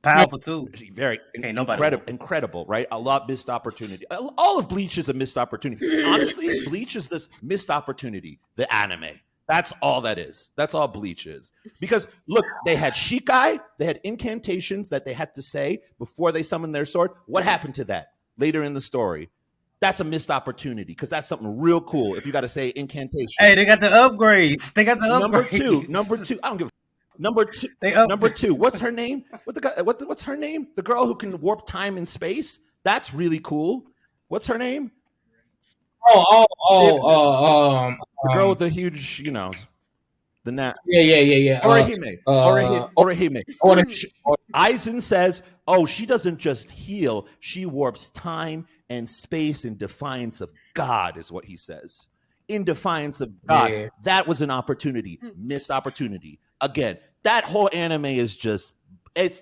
powerful too. Very incredible, right? A lot missed opportunity. All of Bleach is a missed opportunity. Honestly, Bleach is this missed opportunity. The anime. That's all that is. That's all Bleach is. Because look, they had shikai, they had incantations that they had to say before they summoned their sword. What happened to that later in the story? That's a missed opportunity because that's something real cool. If you got to say incantation. Hey, they got the upgrades. Number two. I don't give a Number two. What's her name? What's her name? The girl who can warp time and space. That's really cool. What's her name? The girl with the huge, the net. Yeah. Orihime. Aizen says, she doesn't just heal; she warps time and space in defiance of God, is what he says. In defiance of God. Yeah. That was an opportunity. Missed opportunity. Again, that whole anime is just,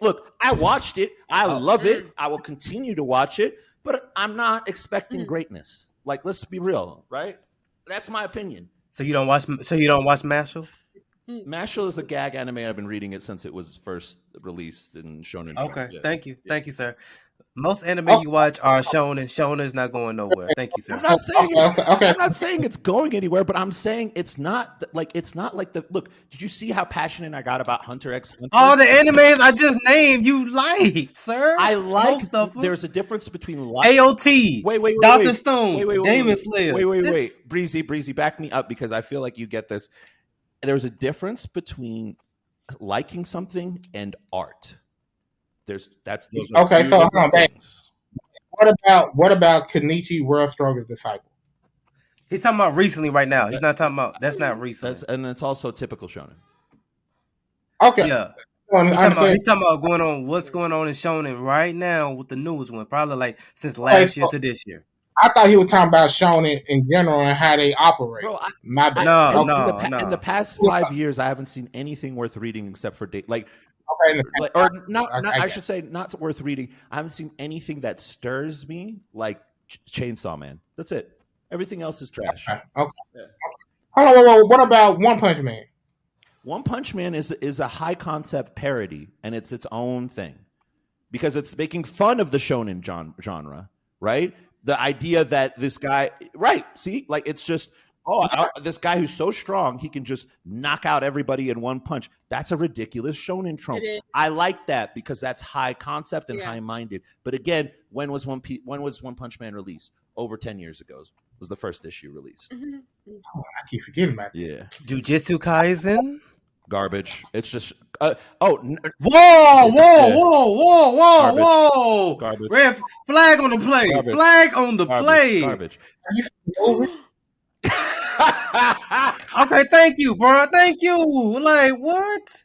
look, I watched it. I love it. I will continue to watch it, but I'm not expecting greatness. Like, let's be real, right? That's my opinion. So you don't watch Mashle? Mashle is a gag anime. I've been reading it since it was first released in Shonen. Okay, thank you, sir. Most anime you watch are Shonen. Shonen is not going nowhere. Thank you, sir. I'm not saying it's going anywhere, but I'm saying it's not like the look. Did you see how passionate I got about Hunter x Hunter? All the animes I just named, you like, sir. I like. There's a difference between AOT. Wait. Dr. Stone. Demon Slayer. Wait. Breezy, back me up because I feel like you get this. There's a difference between liking something and art. Those okay. So hold on, back. What about Kenichi World's Strongest Disciple? He's talking about recently right now. He's not talking about that's not recent. And it's also typical shonen. Okay. Yeah. He's talking about what's going on in shonen right now with the newest one, probably like since last year to this year. I thought he was talking about shonen in general and how they operate. Bro, My bad. No. In the past 5 years, I haven't seen anything worth reading except for I should say not worth reading. I haven't seen anything that stirs me like Chainsaw Man. That's it. Everything else is trash. Okay. Yeah. Hold on. What about One Punch Man? One Punch Man is a high concept parody, and it's its own thing because it's making fun of the shonen genre, right? The idea that this guy, right? See, like it's just. This guy who's so strong, he can just knock out everybody in one punch. That's a ridiculous shonen trope. I like that because that's high concept and high-minded. But again, when was One Punch Man released? Over 10 years ago was the first issue released. Mm-hmm. I keep forgetting about that. Yeah. Jujutsu Kaisen? Garbage. It's just Whoa! Garbage. Red flag on the play. Garbage. Flag on the play. Garbage. Okay, thank you, bro. Thank you. Like, what?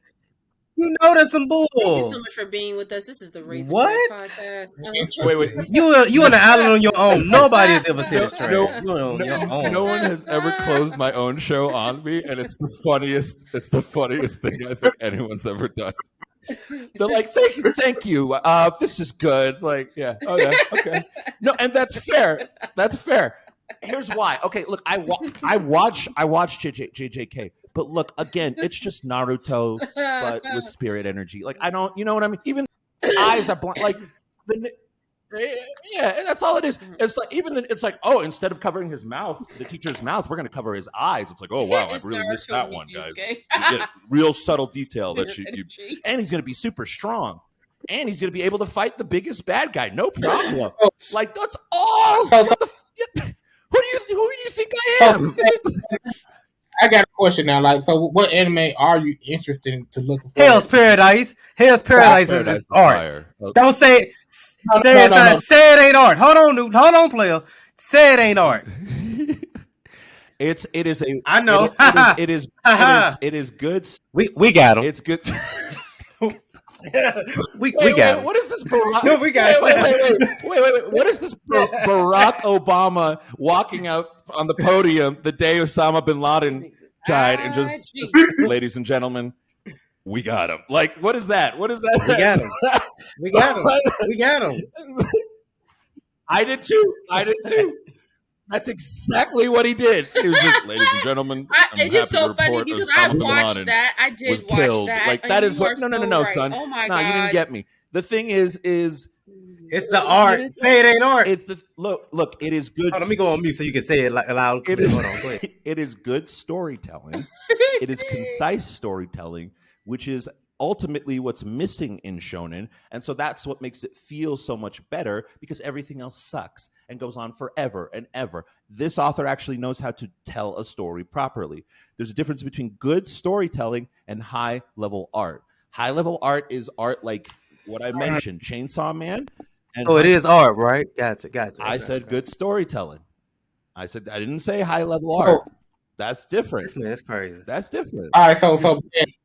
You know that's some bull. Thank you so much for being with us. This is the Raisin What? Podcast. Wait. You on the island on your own. Nobody has ever said this trash. No one has ever closed my own show on me, and it's the funniest thing I think anyone's ever done. They're like, thank you. This is good. Like, yeah. Oh yeah. Okay. No, and that's fair. Here's why. Okay, look, I watch JJK, but look, again, it's just Naruto, but with spirit energy. Like, I don't, you know what I mean? Even eyes are blind. Like, yeah, that's all it is. It's like it's like, instead of covering his mouth, the teacher's mouth, we're gonna cover his eyes. It's like, oh wow, I really missed that one, guys. You get real subtle detail that you, and he's gonna be super strong. And he's going to be able to fight the biggest bad guy. No problem. Like, that's all. Who do you think I am? I got a question now. Like, so what anime are you interested in to look for? Hell's Paradise. Hell's Paradise is art. Don't say no. Say it ain't art. Hold on, player. Say it ain't art. It is a. I know. It is good. We got him. It's good. we got it. What is this Barack? No, we got it. Wait. What is this Barack Obama walking out on the podium the day Osama bin Laden died and just ladies and gentlemen, we got him. Like, what is that? We got him. We got him. I did too. That's exactly what he did. He was just, ladies and gentlemen, it is so funny because I watched that. I did watch killed. that. Like, that is what. No, right. son. Oh my God. You didn't get me. The thing is it's the art. Say it ain't art. It's the look. It is good. Let me go on mute so you can say it loud. It is good storytelling. It is concise storytelling, which is ultimately what's missing in shonen, and so that's what makes it feel so much better because everything else sucks and goes on forever and ever. this author actually knows how to tell a story properly. There's a difference between good storytelling and high-level art. High-level art is art like what I mentioned, Chainsaw Man. And it is art, right? Gotcha. I said good storytelling. I didn't say high-level art. That's different. That's crazy. That's different. All right, so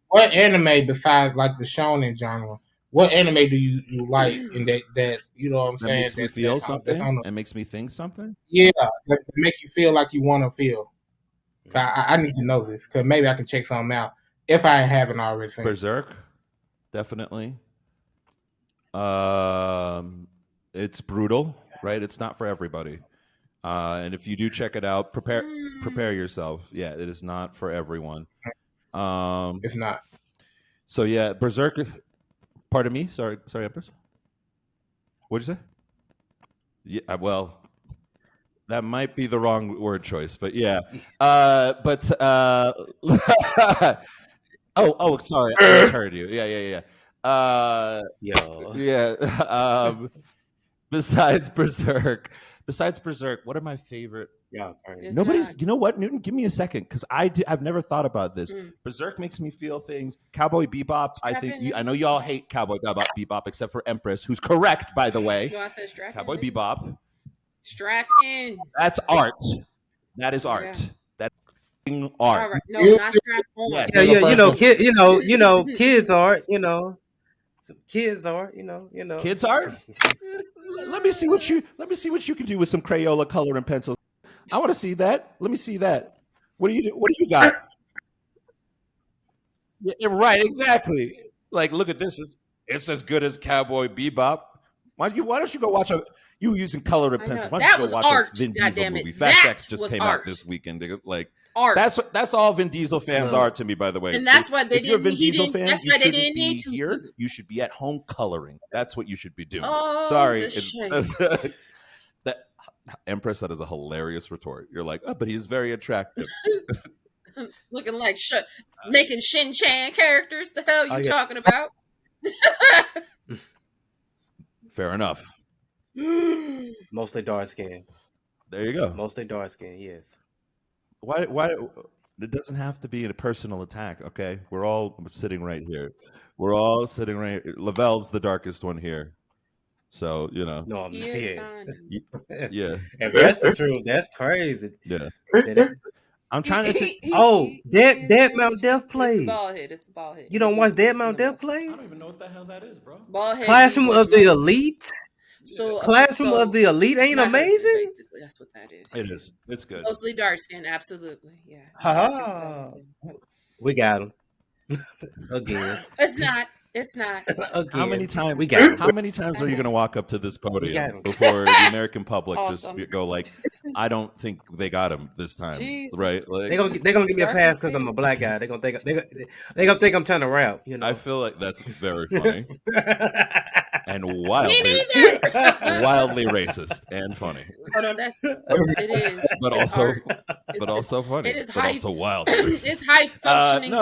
what anime besides like the shonen genre? What anime do you like? And that you know what I'm saying? Makes me feel something. It makes me think something. Yeah, that make you feel like you want to feel. I need to know this because maybe I can check something out if I haven't already seen. Berserk, definitely. It's brutal, right? It's not for everybody. And if you do check it out, prepare yourself. Yeah, it is not for everyone. It's not. So yeah, Berserk. Pardon me. Sorry, Empress. What'd you say? Yeah, well, that might be the wrong word choice, but yeah. Oh, sorry, I misheard you. Yeah. Yeah. Besides Berserk, what are my favorite? Yeah, nobody's. You know what, Newton? Give me a second, because I've never thought about this. Berserk makes me feel things. Cowboy Bebop. I know y'all hate Cowboy Bebop, except for Empress, who's correct, by the way. No, I said strap Cowboy in. Bebop. Strap in. That's art. That is art. Yeah. That's art. All right. No, not strap on. Yes. Yeah. Kids art. Kids art. Kids art. Let me see what you can do with some Crayola color and pencils. I want to see that. Let me see that. What do you got? Yeah, right, exactly. Like, look at this. It's as good as Cowboy Bebop. Why don't you go watch you using color and pencil? Why don't you go watch art, a Vin Diesel movie? Fast X just came out this weekend. Like, art. That's all Vin Diesel fans are to me, by the way. And that's why if you're a Vin Diesel fan, that's why they didn't need to. Here, you should be at home coloring. That's what you should be doing. Oh, sorry. That Empress, that is a hilarious retort. You're like, oh, but he's very attractive. Looking like making Shin-Chan characters. The hell you talking about? Fair enough. Mostly dark skin. There you go. Mostly dark skin, yes. Why it doesn't have to be a personal attack, okay? We're all sitting right here. We're all sitting right here. Lavelle's the darkest one here. So, No, I'm not. Yeah. If that's the truth, that's crazy. Yeah. I'm trying to think. Dead Mount Death plays. It's the bald head. You don't watch Dead Mount Death play? I don't even know what the hell that is, bro. Bald head. Classroom of the Elite? So Classroom of the Elite ain't amazing? Basically, that's what that is. It is. It's good. Mostly dark skin, absolutely. Yeah. Ha We got him. Again. It's not. Again. How many times are you going to walk up to this podium before the American public just go like, I don't think they got him this time, right? Like, they're gonna give me a pass because I'm a black guy. They're gonna think I'm trying to rap. I feel like that's very funny and wildly racist and funny. Oh no, it is. But also funny. It is but also wild. It's high functioning.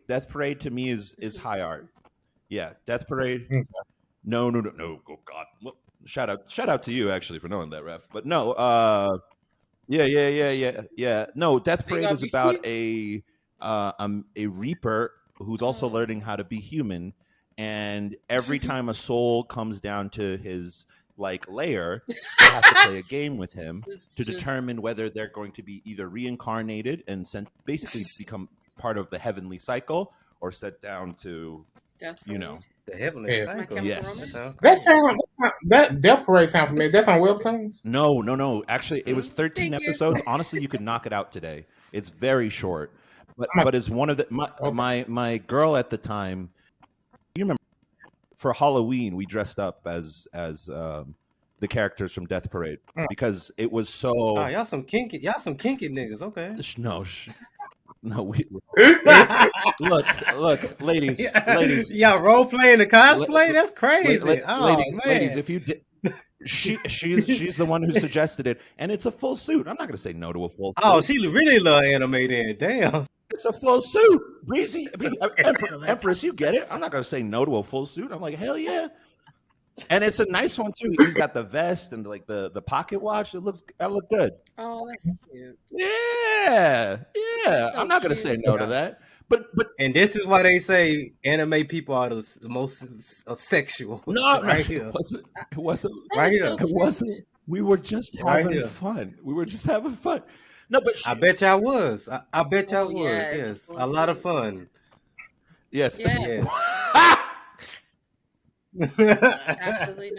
Death Parade to me is high art. Yeah, Death Parade. No. Oh God. Well, shout out to you actually for knowing that, Ref. But no. Yeah. No, Death Parade is about a Reaper who's also learning how to be human, and every time a soul comes down to his lair, they have to play a game with him to determine whether they're going to be either reincarnated and basically become part of the heavenly cycle, or set down to, the heavenly cycle. Yes. That Death Parade sound familiar. That's on Webtoons? No. Actually, it was 13 episodes. Honestly, you could knock it out today. It's very short, but it's one of my girl at the time. You remember? For Halloween, we dressed up as the characters from Death Parade because it was so. Oh, y'all some kinky niggas. Okay. No, we look, ladies. Y'all role playing the cosplay? That's crazy. Ladies, if you did, she's the one who suggested it, and it's a full suit. I'm not going to say no to a full suit. Oh, she really love anime then. Damn. It's a full suit. Breezy. Empress, you get it. I'm not going to say no to a full suit. I'm like, hell yeah. And it's a nice one too. He's got the vest and like the pocket watch. That look good. Oh, that's cute. Yeah. So I'm not gonna say no to that. But and this is why they say anime people are the most sexual. No, right here. It wasn't right here. It wasn't. We were just having fun. We were just having fun. No, but I bet y'all was. I bet y'all was. Yes, a lot of fun. Yes. Absolutely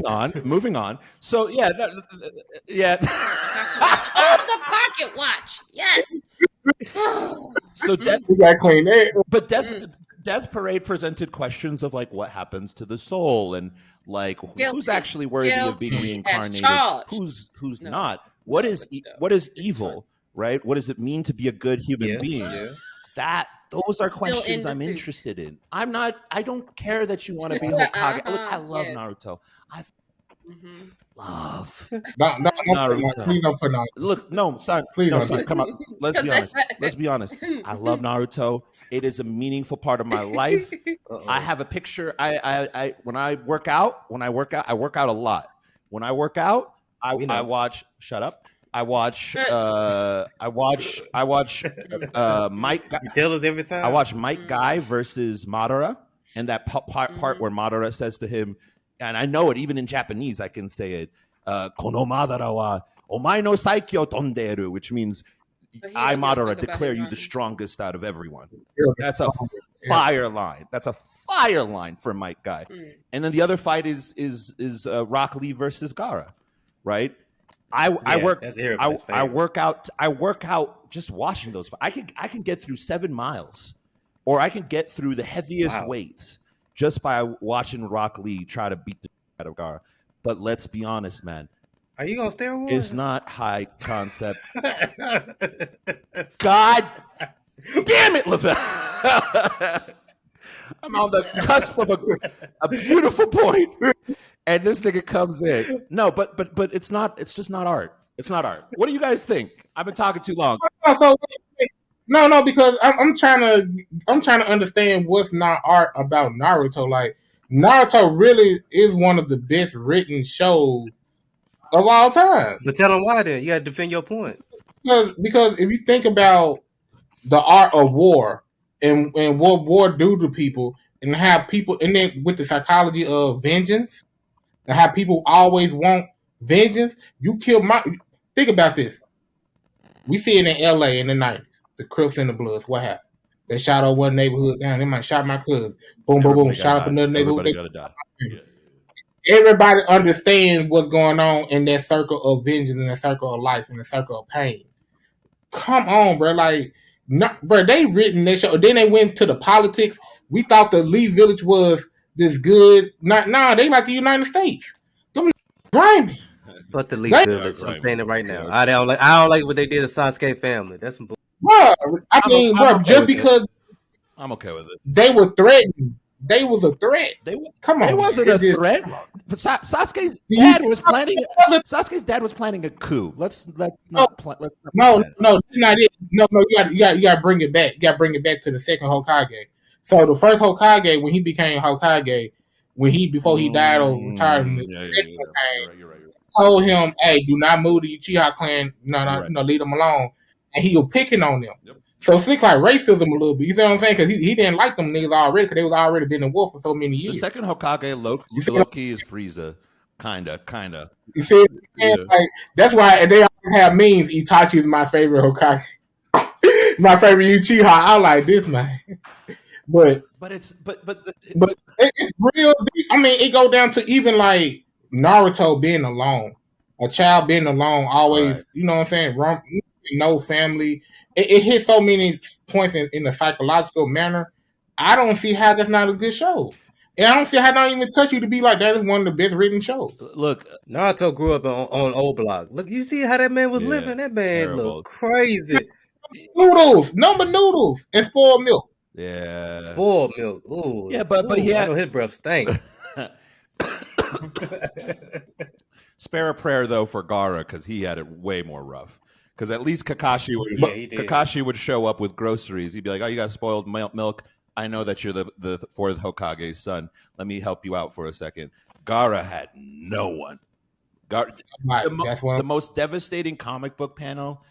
not. Moving on. So yeah. Oh, the pocket watch. Yes. So we got clean that. But Death Parade presented questions of like what happens to the soul and like who's actually worthy of being reincarnated, who's not. What is evil, right? What does it mean to be a good human being? Yeah. Those are questions I'm interested in. I don't care that you want to be Hokage. Look, I love Naruto. Love Naruto. Please don't put Naruto. Look, no, son. Please no, son. Come on. Let's be honest. I love Naruto. It is a meaningful part of my life. I have a picture. I when I work out, I work out a lot. When I work out, I watch. Shut up. I watch Mike. You tell us every time. I watch Mike Guy versus Madara, and that part where Madara says to him, and I know it even in Japanese. I can say it. Kono Madara wa omae no saikyo tonderu, which means I Madara declare you the strongest out of everyone. That's a fire line. That's a fire line for Mike Guy. And then the other fight is Rock Lee versus Gaara, right? I work out just watching those. I can get through 7 miles, or I can get through the heaviest weights just by watching Rock Lee try to beat the out of Gaara. But let's be honest, man. Are you gonna stay on? It's not high concept. God damn it, Lavelle. I'm on the cusp of a beautiful point. And this nigga comes in. No, but it's not. It's just not art. It's not art. What do you guys think? I've been talking too long. No, because I'm trying to understand what's not art about Naruto. Like Naruto really is one of the best written shows of all time. But tell them why then. You got to defend your point. Because if you think about the art of war and what war do to people, and how people, and then with the psychology of vengeance. And how people always want vengeance. You kill think about this. We see it in LA in the 90s. The Crips and the Bloods. What happened? They shot over one neighborhood down. They might shot my cousin. Boom, boom, boom. Shot up another neighborhood. Everybody gotta die. Everybody understands what's going on in that circle of vengeance, in that circle of life, in the circle of pain. Come on, bro. Like, bro, they written that show. Then they went to the politics. We thought the Lee Village was this good. They like the United States. Them grimy. But the Lee Village, I'm saying it right now. I don't like what they did to Sasuke family. That's some bro. Just because I'm okay with it. They were threatened. They was a threat. Come on. It wasn't a threat. But Sasuke's dad was planning. Sasuke's dad was planning a coup. Let's not. No, that's not it. No. You got to bring it back. You got to bring it back to the second Hokage. So the first Hokage, when he became Hokage, before he died or retired, told him, "Hey, do not move the Uchiha clan. No, leave them alone." And he was picking on them. Yep. So it's like racism a little bit. You see what I'm saying? Because he didn't like them niggas already, because they was already been in war for so many years. The second Hokage, low-key is Frieza, kinda. You see, like that's why they always have memes. Itachi is my favorite Hokage, my favorite Uchiha. I like this man. But it's real deep. I mean, it go down to even like Naruto being alone, a child being alone, always. Right. You know what I'm saying? No family. It hits so many points in a psychological manner. I don't see how that's not a good show, and I don't see how it don't even touch you to be like that is one of the best written shows. Look, Naruto grew up on old block. Look, you see how that man was living. That man looked crazy. Noodles, and spoiled milk. Yeah, spoiled milk. Ooh, yeah, but he had his breath stank. Spare a prayer though for Gaara, because he had it way more rough. Because at least Kakashi would show up with groceries. He'd be like, "Oh, you got spoiled milk. I know that you're the fourth Hokage's son. Let me help you out for a second." Gaara had no one. The most devastating comic book panel,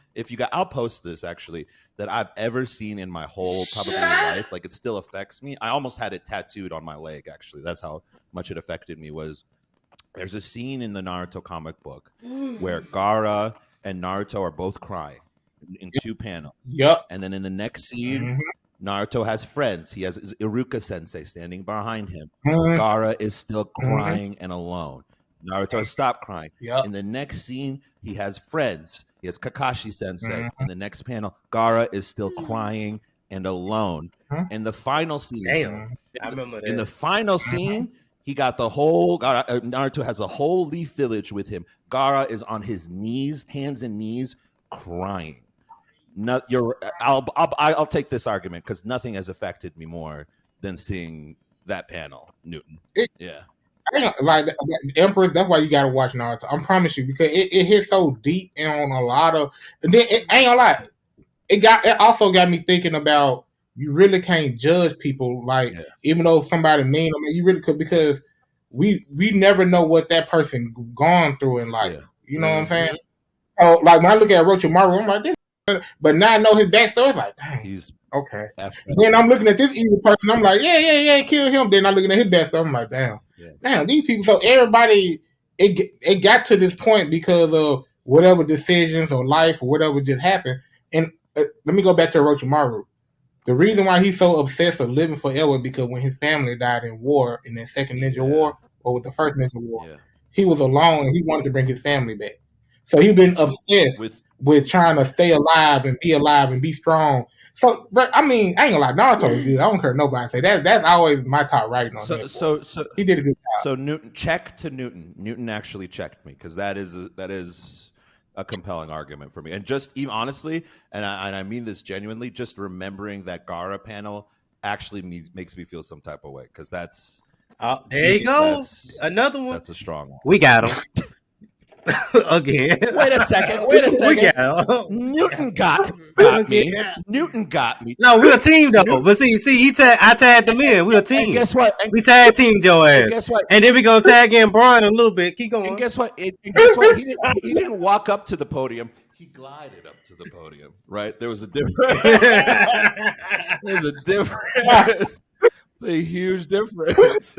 I'll post this actually, that I've ever seen in my whole probably life. Like, it still affects me. I almost had it tattooed on my leg, actually. That's how much it affected me. There's a scene in the Naruto comic book where Gaara and Naruto are both crying in two panels. Yep. And then in the next scene, Naruto has friends. He has his Iruka sensei standing behind him. Gaara is still crying and alone. Naruto has stopped crying. Yep. In the next scene, he has friends. He has Kakashi sensei. In the next panel, Gaara is still crying and alone. In the final scene, I remember that. In the final scene, he got the whole Naruto has a whole Leaf Village with him. Gaara is on his knees, hands and knees, crying. I'll take this argument because nothing has affected me more than seeing that panel, Newton. Like Emperor, that's why you gotta watch Naruto. I promise you, because it hits so deep and on a lot of. And then it ain't gonna lie, it also got me thinking about you really can't judge people even though somebody mean. I mean, you really could, because we never know what that person gone through in life. Yeah. You know what I'm saying? Oh, like when I look at Orochimaru, I'm like, this, but now I know his backstory. Like, dang, he's okay. Then I'm looking at this evil person. I'm like, yeah, kill him. Then I'm looking at his backstory. I'm like, damn, these people. So everybody, it got to this point because of whatever decisions or life or whatever just happened. And let me go back to Orochimaru. The reason why he's so obsessed with living forever because when his family died in war, in the second Ninja War, or with the first Ninja War, he was alone and he wanted to bring his family back. So he's been obsessed with trying to stay alive and be strong. So, but I mean, I ain't gonna lie, Naruto is good. I don't care what nobody say that. That's always my top writing on him. So he did a good job. So Newton actually checked me because that is a compelling argument for me. And just even honestly, and I mean this genuinely, just remembering that Gaara panel actually makes me feel some type of way because that's there you go, another one. That's a strong one. We got him. Again. Wait a second. Newton got me. Newton got me. No, we're a team though. But see, I tagged them in. We're a team. And guess what? We tag team Joe ass. And guess what? And then we gonna tag in Brian a little bit. Keep going. And guess what? He didn't walk up to the podium. He glided up to the podium. Right? There was a difference. There's a difference. It's a huge difference.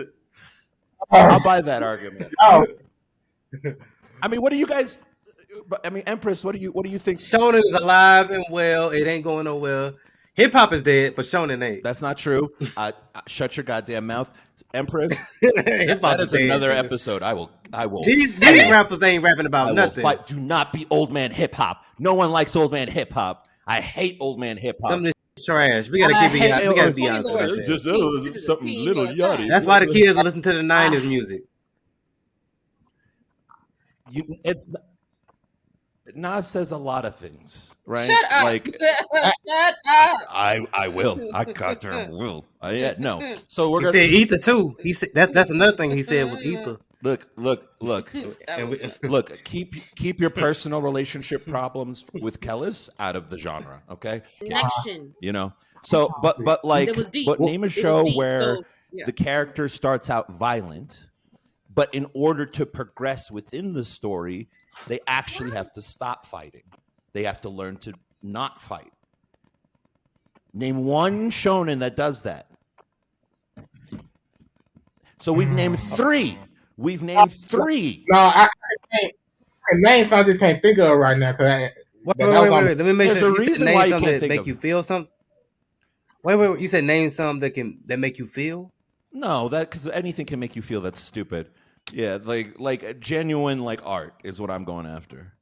I'll buy that argument. I mean, what do you guys? I mean, Empress, what do you think? Shonen is alive and well. It ain't going nowhere. Hip hop is dead, but Shonen ain't. That's not true. Shut your goddamn mouth, Empress. That is another episode. I will. These rappers ain't rapping about nothing. Do not be old man hip hop. No one likes old man hip hop. I hate old man hip hop. Some of this trash. We gotta be honest. This is something little yachty. That's why the kids listen to the '90s music. Nas says a lot of things, right? Shut up! Shut up! I will. I goddamn will. No. So we're gonna say ether too. He said that's another thing he said was ether. Look. Keep your personal relationship problems with Kellis out of the genre, okay? Connection. You know. So, but name a show where the character starts out violent. But in order to progress within the story, they actually have to stop fighting. They have to learn to not fight. Name one shonen that does that. So we've named three. No, I can't. Names I just can't think of right now. Wait. Let me make sure. You said name something that make you feel something. Wait. You said name something that make you feel. No, because anything can make you feel. That's stupid. Yeah, like genuine art is what I'm going after.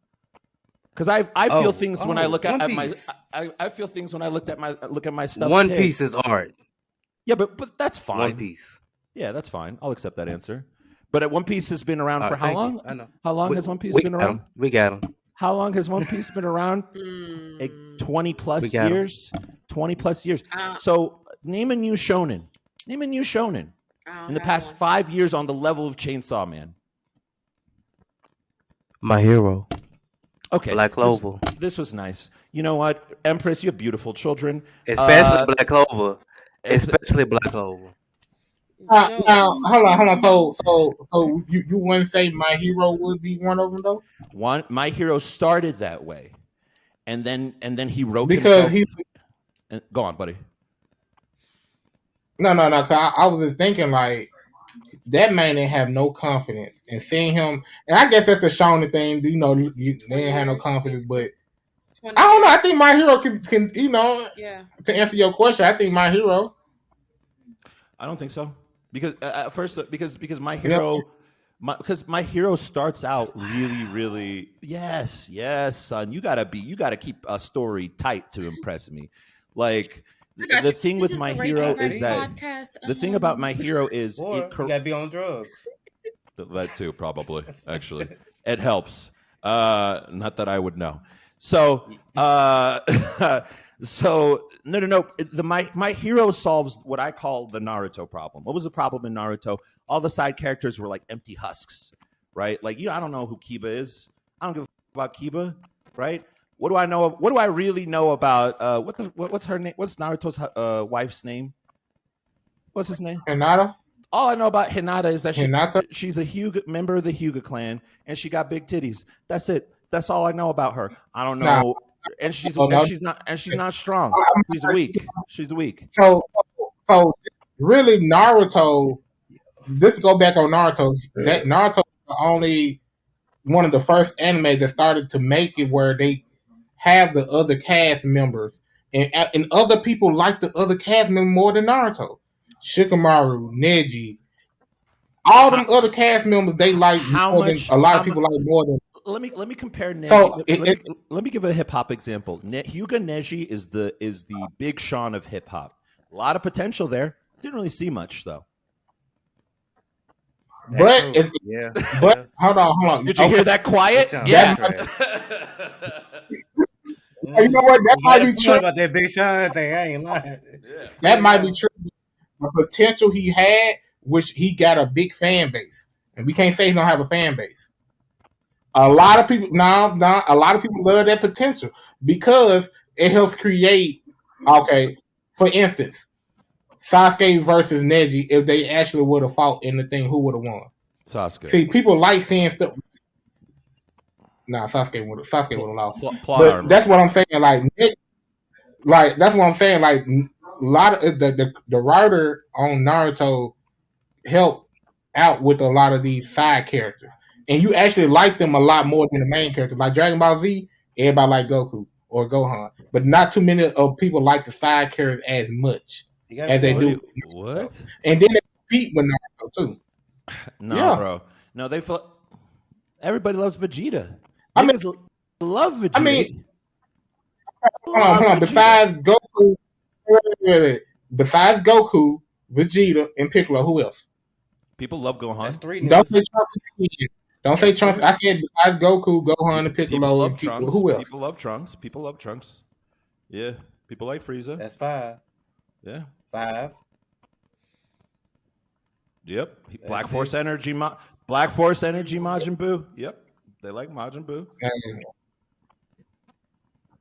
Because I feel things when I look at my I feel things when I look at my stuff. One Piece is art. Yeah, but that's fine. One Piece. Yeah, that's fine. I'll accept that answer. But One Piece has been around for how long? I know. How long has One Piece been around? We got him. How long has One Piece been around? 20 plus years. 20 plus years. So name a new shonen. In the past 5 years on the level of Chainsaw Man. My Hero. Okay. Black Clover. This was nice. You know what? Empress, you have beautiful children. Especially Black Clover. Now, hold on. So you wouldn't say My Hero would be one of them though? My Hero started that way, and then he wrote because himself. Go on, buddy. No. I was just thinking like that man didn't have no confidence, and seeing him, and I guess that's the Shonen thing. You know, they didn't have no confidence, but I don't know. I think My Hero can to answer your question. I think My Hero. I don't think so because because My Hero. Because My Hero starts out really yes son, you gotta keep a story tight to impress me. Like the thing with My Hero is that the thing about My Hero is you gotta be on drugs. That too, probably. Actually, it helps. Not that I would know. So so no. My Hero solves what I call the Naruto problem. What was the problem in Naruto? All the side characters were like empty husks, right? Like, I don't know who Kiba is. I don't give a about Kiba, right? What do I know? What do I really know about what's her name? What's Naruto's wife's name? What's his name? Hinata. All I know about Hinata is that she's a member of the Hyuga clan, and she got big titties. That's it. That's all I know about her. I don't know, and she's not strong. She's weak. She's weak. So really, Naruto. Just to go back on Naruto, that Naruto was only one of the first anime that started to make it where they have the other cast members, and other people like the other cast members more than Naruto. Shikamaru, Neji, all them other cast members they like more than a lot of people like more than. Let me compare Neji. Let me give a hip hop example. Hyuga Neji is the Big Sean of hip hop. A lot of potential there. Didn't really see much though. But hold on. Did you hear that quiet? Yeah. You know what? That might be true about that Big Sean thing. I ain't lying. That might be true. The potential he had, which he got a big fan base, and we can't say he don't have a fan base. A lot of people a lot of people love that potential because it helps create. Okay, for instance. Sasuke versus Neji, if they actually would have fought in the thing, who would have won? Sasuke. See, people like seeing stuff. Nah, Sasuke would have lost. But that's what I'm saying. Like that's what I'm saying. Like a lot of the writer on Naruto helped out with a lot of these side characters, and you actually like them a lot more than the main characters. Like Dragon Ball Z, everybody like Goku or Gohan, but not too many of people like the side characters as much. As they do. What? And then they compete with Naruto too. No, bro. No, they feel everybody loves Vegeta. Love Vegeta. I mean, hold on. Besides Goku, Vegeta, and Piccolo, who else? People love Gohan. That's three. Don't say Trunks. I said besides Goku, Gohan, and Piccolo. People love Trunks. Who else? People love Trunks. Yeah. People like Frieza. That's 5. Yeah. 5. Yep. Black Force Energy Majin Buu. Yep. They like Majin Buu.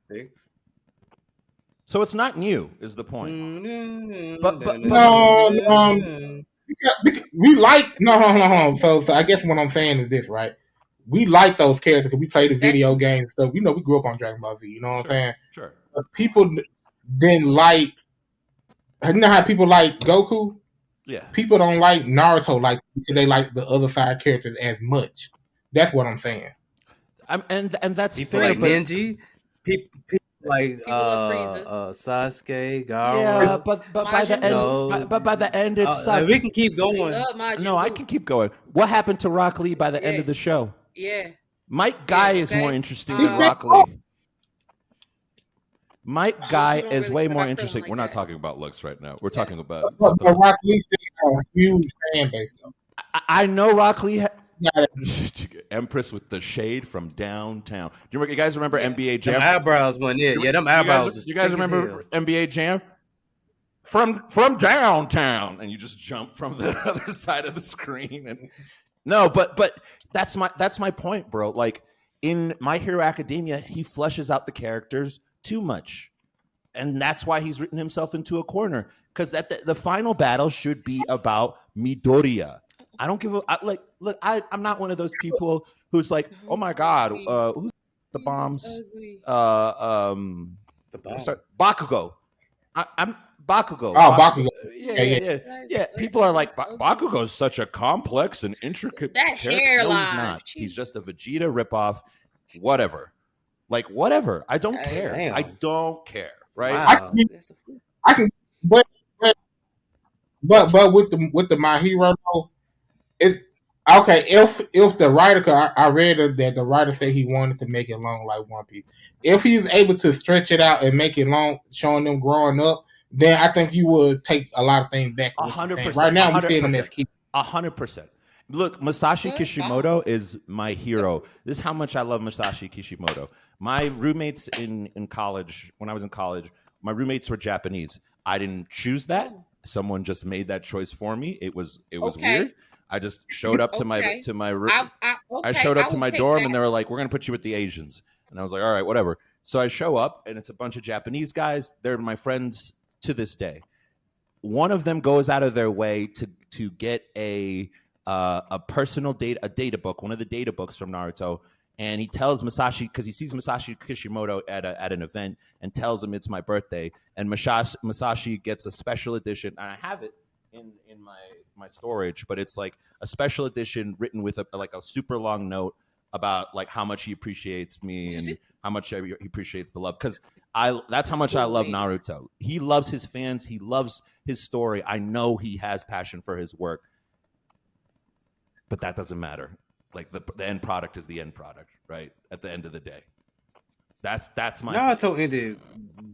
6. So it's not new, is the point. But we like no. So I guess what I'm saying is this, right? We like those characters because we play the video games stuff. You know, we grew up on Dragon Ball Z. You know what I'm saying? Sure. But people didn't like. You know how people like Goku? Yeah. People don't like Naruto because they like the other side characters as much. That's what I'm saying. And that's people fair. Like Nenji. People like Sasuke, Gaara. Yeah, but by the end, by the end, it's we can keep going. No, I can keep going. What happened to Rock Lee by the end of the show? Yeah. Mike Guy is more interesting than Rock Lee. Mike Guy is way more interesting. We're not talking about looks right now. We're talking about. But Rock Lee still has a huge fan base. I know Rock Lee. Empress with the shade from downtown. Do you guys remember NBA Jam? Them eyebrows went in. Yeah, them eyebrows. You guys remember NBA Jam? From downtown, and you just jump from the other side of the screen. And no, but that's my point, bro. Like in My Hero Academia, he fleshes out the characters too much, and that's why he's written himself into a corner. Because the final battle should be about Midoriya. I don't give a look. I'm not one of those people who's like, oh my god, who's the bombs? The bomb. Bakugo. I'm Bakugo. Oh, Bakugo. Yeah. People are like, Bakugo is such a complex and intricate character. No, he's not. He's just a Vegeta ripoff. Whatever. Like, whatever. I don't care. Damn. I don't care. Right? Wow. I can, but with the My Hero though, it's okay. If the writer, cause I read that the writer said he wanted to make it long like One Piece. If he's able to stretch it out and make it long, showing them growing up, then I think you would take a lot of things back. 100%. Right now, we're seeing them as kids. 100%. Look, Masashi Kishimoto is my hero. This is how much I love Masashi Kishimoto. My roommates in college, when I was in college, my roommates were Japanese. I didn't choose that. Someone just made that choice for me. It was weird. I just showed up to my I showed up to my dorm and they were like, "We're gonna put you with the Asians," and I was like, "All right, whatever." So I show up and it's a bunch of Japanese guys. They're my friends to this day. One of them goes out of their way to get a personal data book, one of the data books from Naruto. And he tells Masashi, because he sees Masashi Kishimoto at an event, and tells him it's my birthday. And Masashi gets a special edition, and I have it in my storage, but it's like a special edition written with a super long note about like how much he appreciates me and how much he appreciates the love. Because that's how much I love Naruto. He loves his fans. He loves his story. I know he has passion for his work, but that doesn't matter. Like the end product is the end product, right? At the end of the day, that's my Naruto ended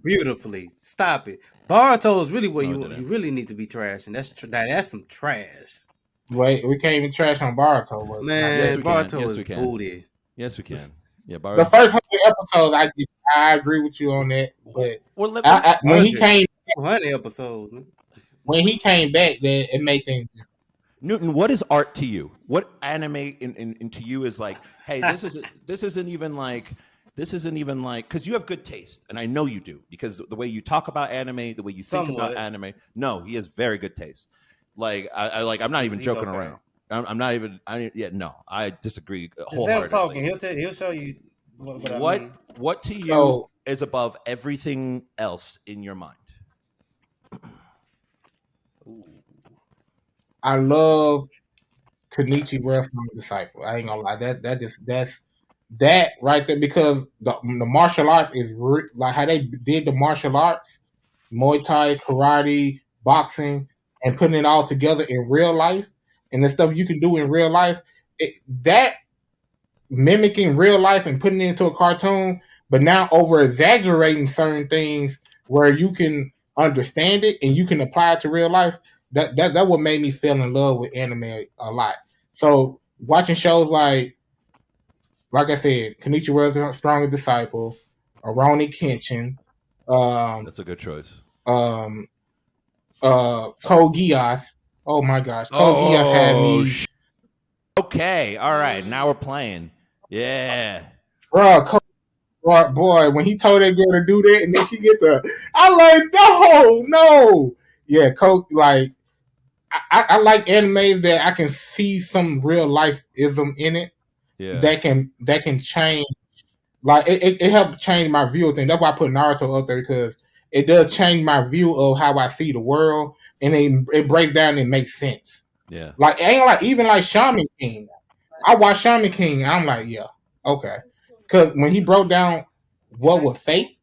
beautifully. Stop it. Boruto is really what you really need to be trashing. That's some trash. Wait, we can't even trash on Boruto. But man, yes, Boruto yes, is booty. Yes, we can. Yeah, Boruto. The first 100 episodes, I agree with you on that. But when he came, 100 episodes. When he came back, then it made things different. Newton, what is art to you? What anime into you is like, hey, this isn't even like, because you have good taste, and I know you do, because the way you talk about anime, the way you think about anime. No, he has very good taste. Like I'm not even joking around. I'm not even. I disagree wholeheartedly. He'll show you what to you is above everything else in your mind. I love Kenichi Ref from Disciple. I ain't gonna lie, that's right there, because the martial arts is like how they did the martial arts, Muay Thai, karate, boxing, and putting it all together in real life, and the stuff you can do in real life. That mimicking real life and putting it into a cartoon, but now over exaggerating certain things where you can understand it and you can apply it to real life. That what made me fall in love with anime a lot. So watching shows like I said, Kenichi World's Strongest Disciple, Rurouni Kenshin. That's a good choice. Code Geass. Oh my gosh, Code Geass had me. Okay, all right, now we're playing. Yeah, bro. Boy, when he told that girl to do that, and then she get I like no. Yeah, Code like. I like animes that I can see some real life ism in it. Yeah. That can change. Like it helped change my view of things. That's why I put Naruto up there, because it does change my view of how I see the world, and it breaks down and makes sense. Yeah. Like ain't like even like Shaman King. I watched Shaman King and I'm like, yeah, okay. Because when he broke down what was fake,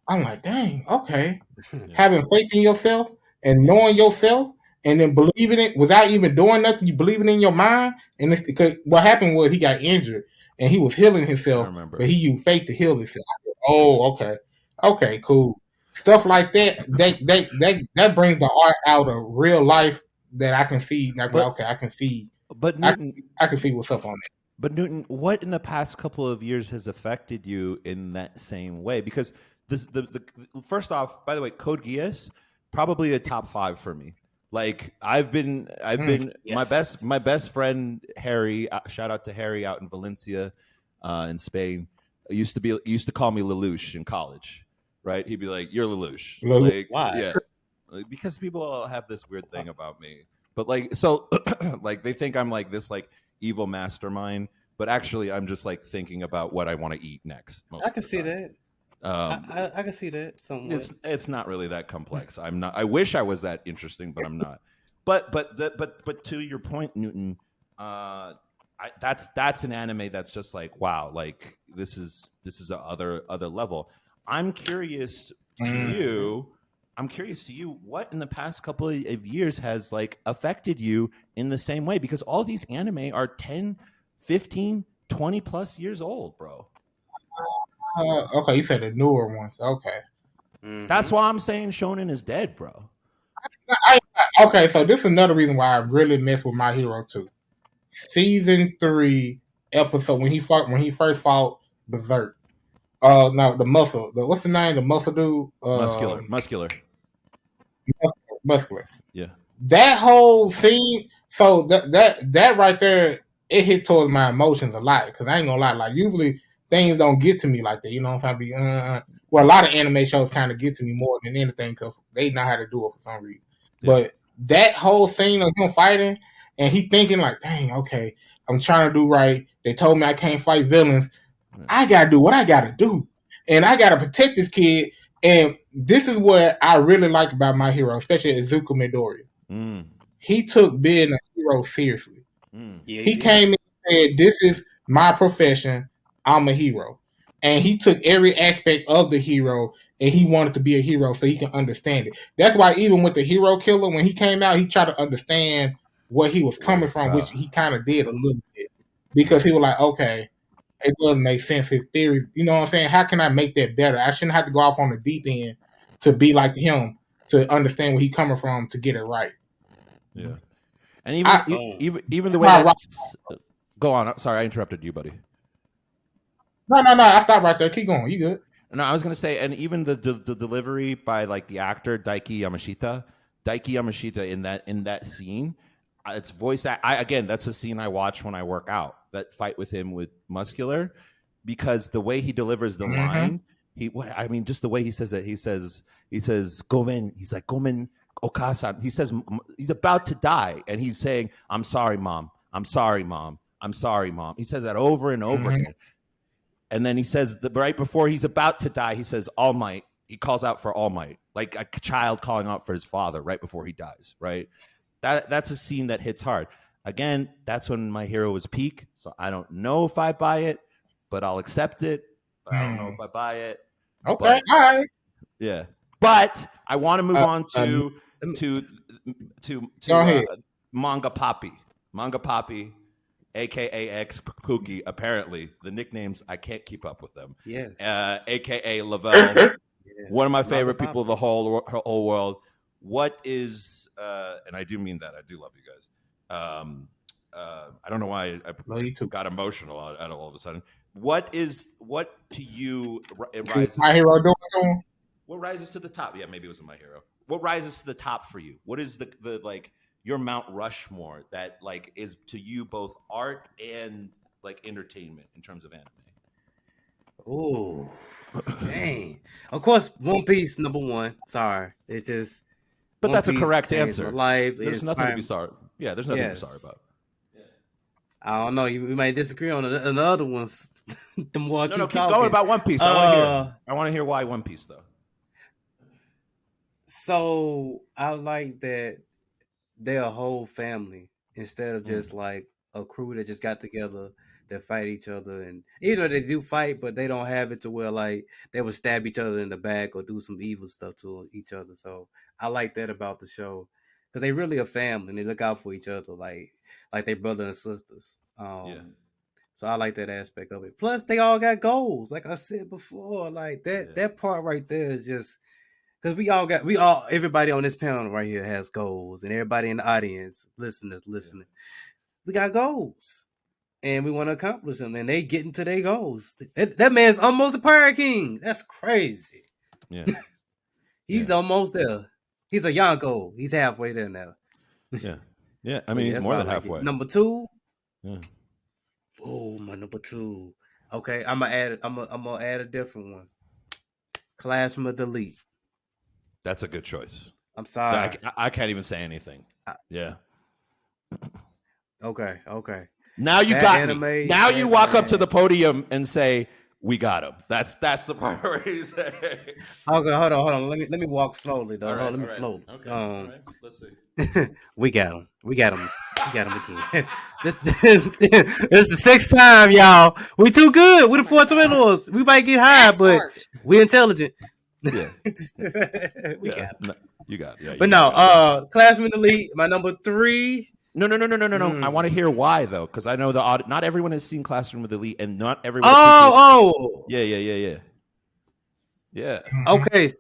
I'm like, dang, okay. Yeah. Having faith in yourself and knowing yourself, and then believing it without even doing nothing, you believe it in your mind. And it's because what happened was he got injured and he was healing himself, but he used faith to heal himself. Oh, okay, cool. Stuff like that brings the art out of real life that I can see. I can see. But Newton, I can see what's up on it. But Newton, what in the past couple of years has affected you in that same way? Because the first off, by the way, Code Geass, probably a top 5 for me. Like I've been yes. my best friend Harry, shout out to Harry out in Valencia, in Spain. Used to call me Lelouch in college, right? He'd be like, "You're Lelouch." Like, why? Yeah, because people have this weird thing about me. But like, so like they think I'm like this like evil mastermind, but actually I'm just like thinking about what I want to eat next. I can see that. I can see that somewhat. It's not really that complex. I'm not. I wish I was that interesting, but I'm not. But to your point, Newton, that's an anime that's just like wow, like this is a other level. I'm curious to you. I'm curious to you what in the past couple of years has like affected you in the same way, because all these anime are 10, 15, 20 plus years old, bro. Okay, you said the newer ones. Okay. That's why I'm saying Shonen is dead, bro. Okay, so this is another reason why I really mess with My Hero 2. Season 3 episode when he first fought Berserk. No, the muscle. What's the name? The muscle dude. Muscular. Yeah. That whole scene. So that right there, it hit towards my emotions a lot. Because I ain't gonna lie, like usually things don't get to me like that. You know what I'm saying? Well, a lot of anime shows kind of get to me more than anything because they know how to do it for some reason. Yeah. But that whole scene of him fighting and he thinking like, dang, okay, I'm trying to do right. They told me I can't fight villains. I gotta do what I gotta do, and I gotta protect this kid. And this is what I really like about My Hero, especially Izuku Midoriya. He took being a hero seriously. He came in and said, "This is my profession. I'm a hero," and he took every aspect of the hero and he wanted to be a hero so he can understand it. That's why even with the Hero Killer, when he came out, he tried to understand where he was coming from, which he kind of did a little bit because he was like, okay. It doesn't make sense. His theories, you know what I'm saying? How can I make that better? I shouldn't have to go off on the deep end to be like him, to understand where he's coming from, to get it right. Yeah. And even the way that's... Go on. Sorry, I interrupted you, buddy. No. I stopped right there. Keep going. You good. No, I was going to say, and even the delivery by like the actor, Daiki Yamashita in that scene, it's voice again, that's a scene I watch when I work out. That fight with him with Muscular, because the way he delivers the line, just the way he says it. He says Gomen. He's like Gomen Okasan. He says he's about to die, and he's saying, "I'm sorry, mom. I'm sorry, mom. I'm sorry, mom." He says that over and over again, and then he says right before he's about to die, he says, "All Might." He calls out for All Might, like a child calling out for his father right before he dies. Right. That's a scene that hits hard. Again, that's when My Hero was peak, so I don't know if I buy it, but I'll accept it. I don't know if I buy it. Okay, all right. Yeah, but I want to move on to Manga Poppy. Manga Poppy, a.k.a. X Pookie. Apparently, the nicknames, I can't keep up with them. Yes. A.k.a. Lavelle, one of my favorite people of the whole world. What is, and I do mean that, I do love you guys. I don't know why I got emotional all of a sudden. What to you rises? My Hero doing? What rises to the top? Yeah, maybe it was My Hero. What rises to the top for you? What is the like your Mount Rushmore that like is to you both art and like entertainment in terms of anime? Oh, dang! Of course, One Piece #1. Sorry, it's just. But that's a correct answer. Life there's nothing to be sorry. Yeah, there's nothing to be sorry about. Yeah. I don't know. We might disagree on the other ones. The more keep going about One Piece. I want to hear why One Piece though. So I like that they're a whole family instead of just like a crew that just got together that fight each other. And even though they do fight, but they don't have it to where like they would stab each other in the back or do some evil stuff to each other. So I like that about the show because they really a family and they look out for each other like they brother and sisters. So I like that aspect of it. Plus they all got goals. Like I said before, like that part right there is just because everybody on this panel right here has goals, and everybody in the audience, listening. We got goals, and we want to accomplish them, and they getting to their goals. That man's almost a Pirate King. That's crazy. Yeah, he's almost there. He's a Yonko. He's halfway there now. Yeah. I mean, he's more than halfway. Number 2. Yeah. Oh, my number 2. Okay, I'm gonna add a different one. Classroom of the Elite. That's a good choice. I'm sorry. I can't even say anything. Okay. Now you That got anime, me. Now you walk up to the podium and say, "We got him." That's the part where you say. Okay, hold on. Let me walk slowly though. All right, Let me float. Okay. All right. Let's see. We got him. again. this is the 6th time, y'all. We too good. We the four twin. We might get high, but we intelligent. Yeah. We got him. No, you got it. Yeah, but no, Classman Elite, my number 3. No. I want to hear why though, because I know not everyone has seen Classroom with Elite, and not everyone. Yeah. Okay,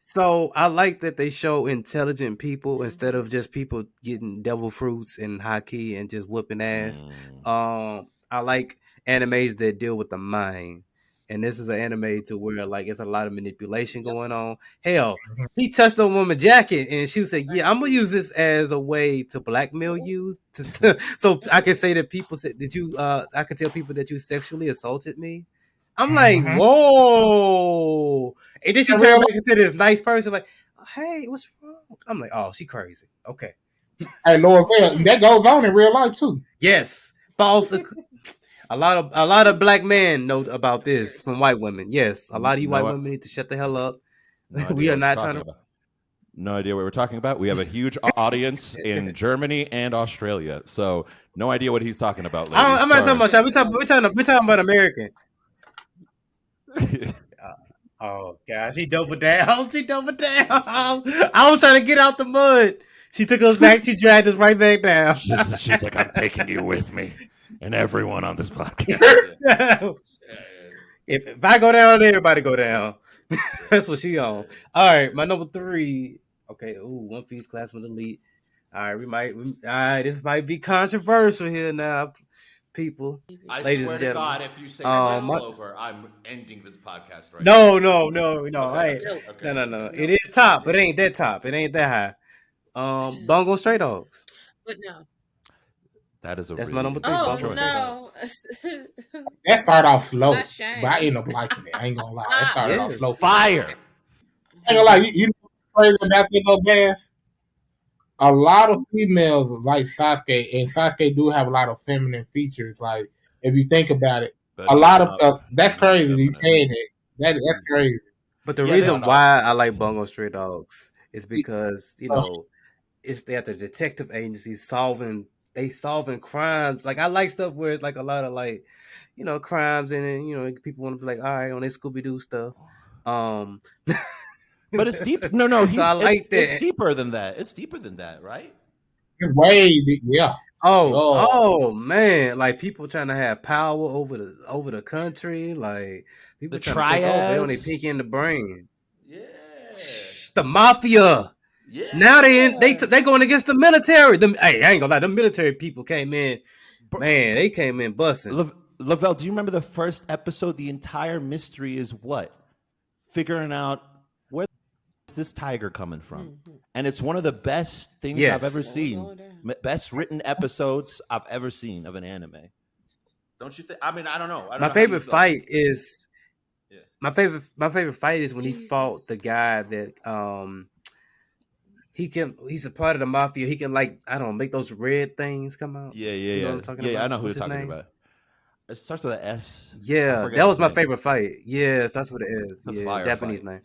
so I like that they show intelligent people instead of just people getting devil fruits and haki and just whooping ass. I like animes that deal with the mind. And this is an anime to where like it's a lot of manipulation going on. Hell, he touched a woman's jacket and she was like, "Yeah, I'm gonna use this as a way to blackmail you, so I can say that people said that you. I can tell people that you sexually assaulted me." I'm like, whoa! And then she turned back into this nice person, like, "Hey, what's wrong?" I'm like, "Oh, she crazy." Okay. Hey, Lord, that goes on in real life too. Yes, false. A lot of black men know about this from white women. Yes, a lot of you white women need to shut the hell up. We are not trying to. No idea what we're talking about. We have a huge audience in Germany and Australia, so no idea what he's talking about. I'm not talking about y'all. We're talking about American. Oh gosh, she doubled down. I was trying to get out the mud. She took us back. She dragged us right back down. She's like, "I'm taking you with me, and everyone on this podcast." If I go down, everybody go down. That's what she on. All right, my number 3. Okay, One Piece Classman Elite. All right, this might be controversial here now, people. I ladies swear and to gentlemen. God, if you say over, I'm ending this podcast right now. No. Okay. No. It is top, but it ain't that top. It ain't that high. Bungo Stray Dogs. But no. That's my number 3. Oh no. That started off slow, but I ended up liking it. I ain't gonna lie. That started off slow. Fire. I ain't gonna lie. You know crazy about that though, Bass? A lot of females like Sasuke, and Sasuke do have a lot of feminine features. Like if you think about it, a lot of that's crazy. You saying it? That's crazy. But the reason why I like Bungo Stray Dogs is because it's they at the detective agency solving crimes. Like I like stuff where it's like a lot of like crimes and people want to be like, all right, on their Scooby Doo stuff. But it's deep. No. So I like that. It's deeper than that. It's deeper than that, right? Yeah. Oh man! Like people trying to have power over the country. Like people the trying to take over. They on their pinky in the brain. Yeah. The mafia. Yeah. Now they going against the military. Hey, I ain't gonna lie. The military people came in. Man, they came in busting. Lavelle, do you remember the first episode? The entire mystery is what? Figuring out where is this tiger coming from? And it's one of the best things I've ever seen. Best written episodes I've ever seen of an anime. Don't you think? I mean, I don't know. My favorite fight is my favorite fight is when he fought the guy that he's a part of the mafia. He can make those red things come out. Yeah. You know what I'm talking about? I know who you're talking about. It starts with an S. Yeah, that was my favorite fight. Yeah, it starts with an S. Yeah, Japanese name.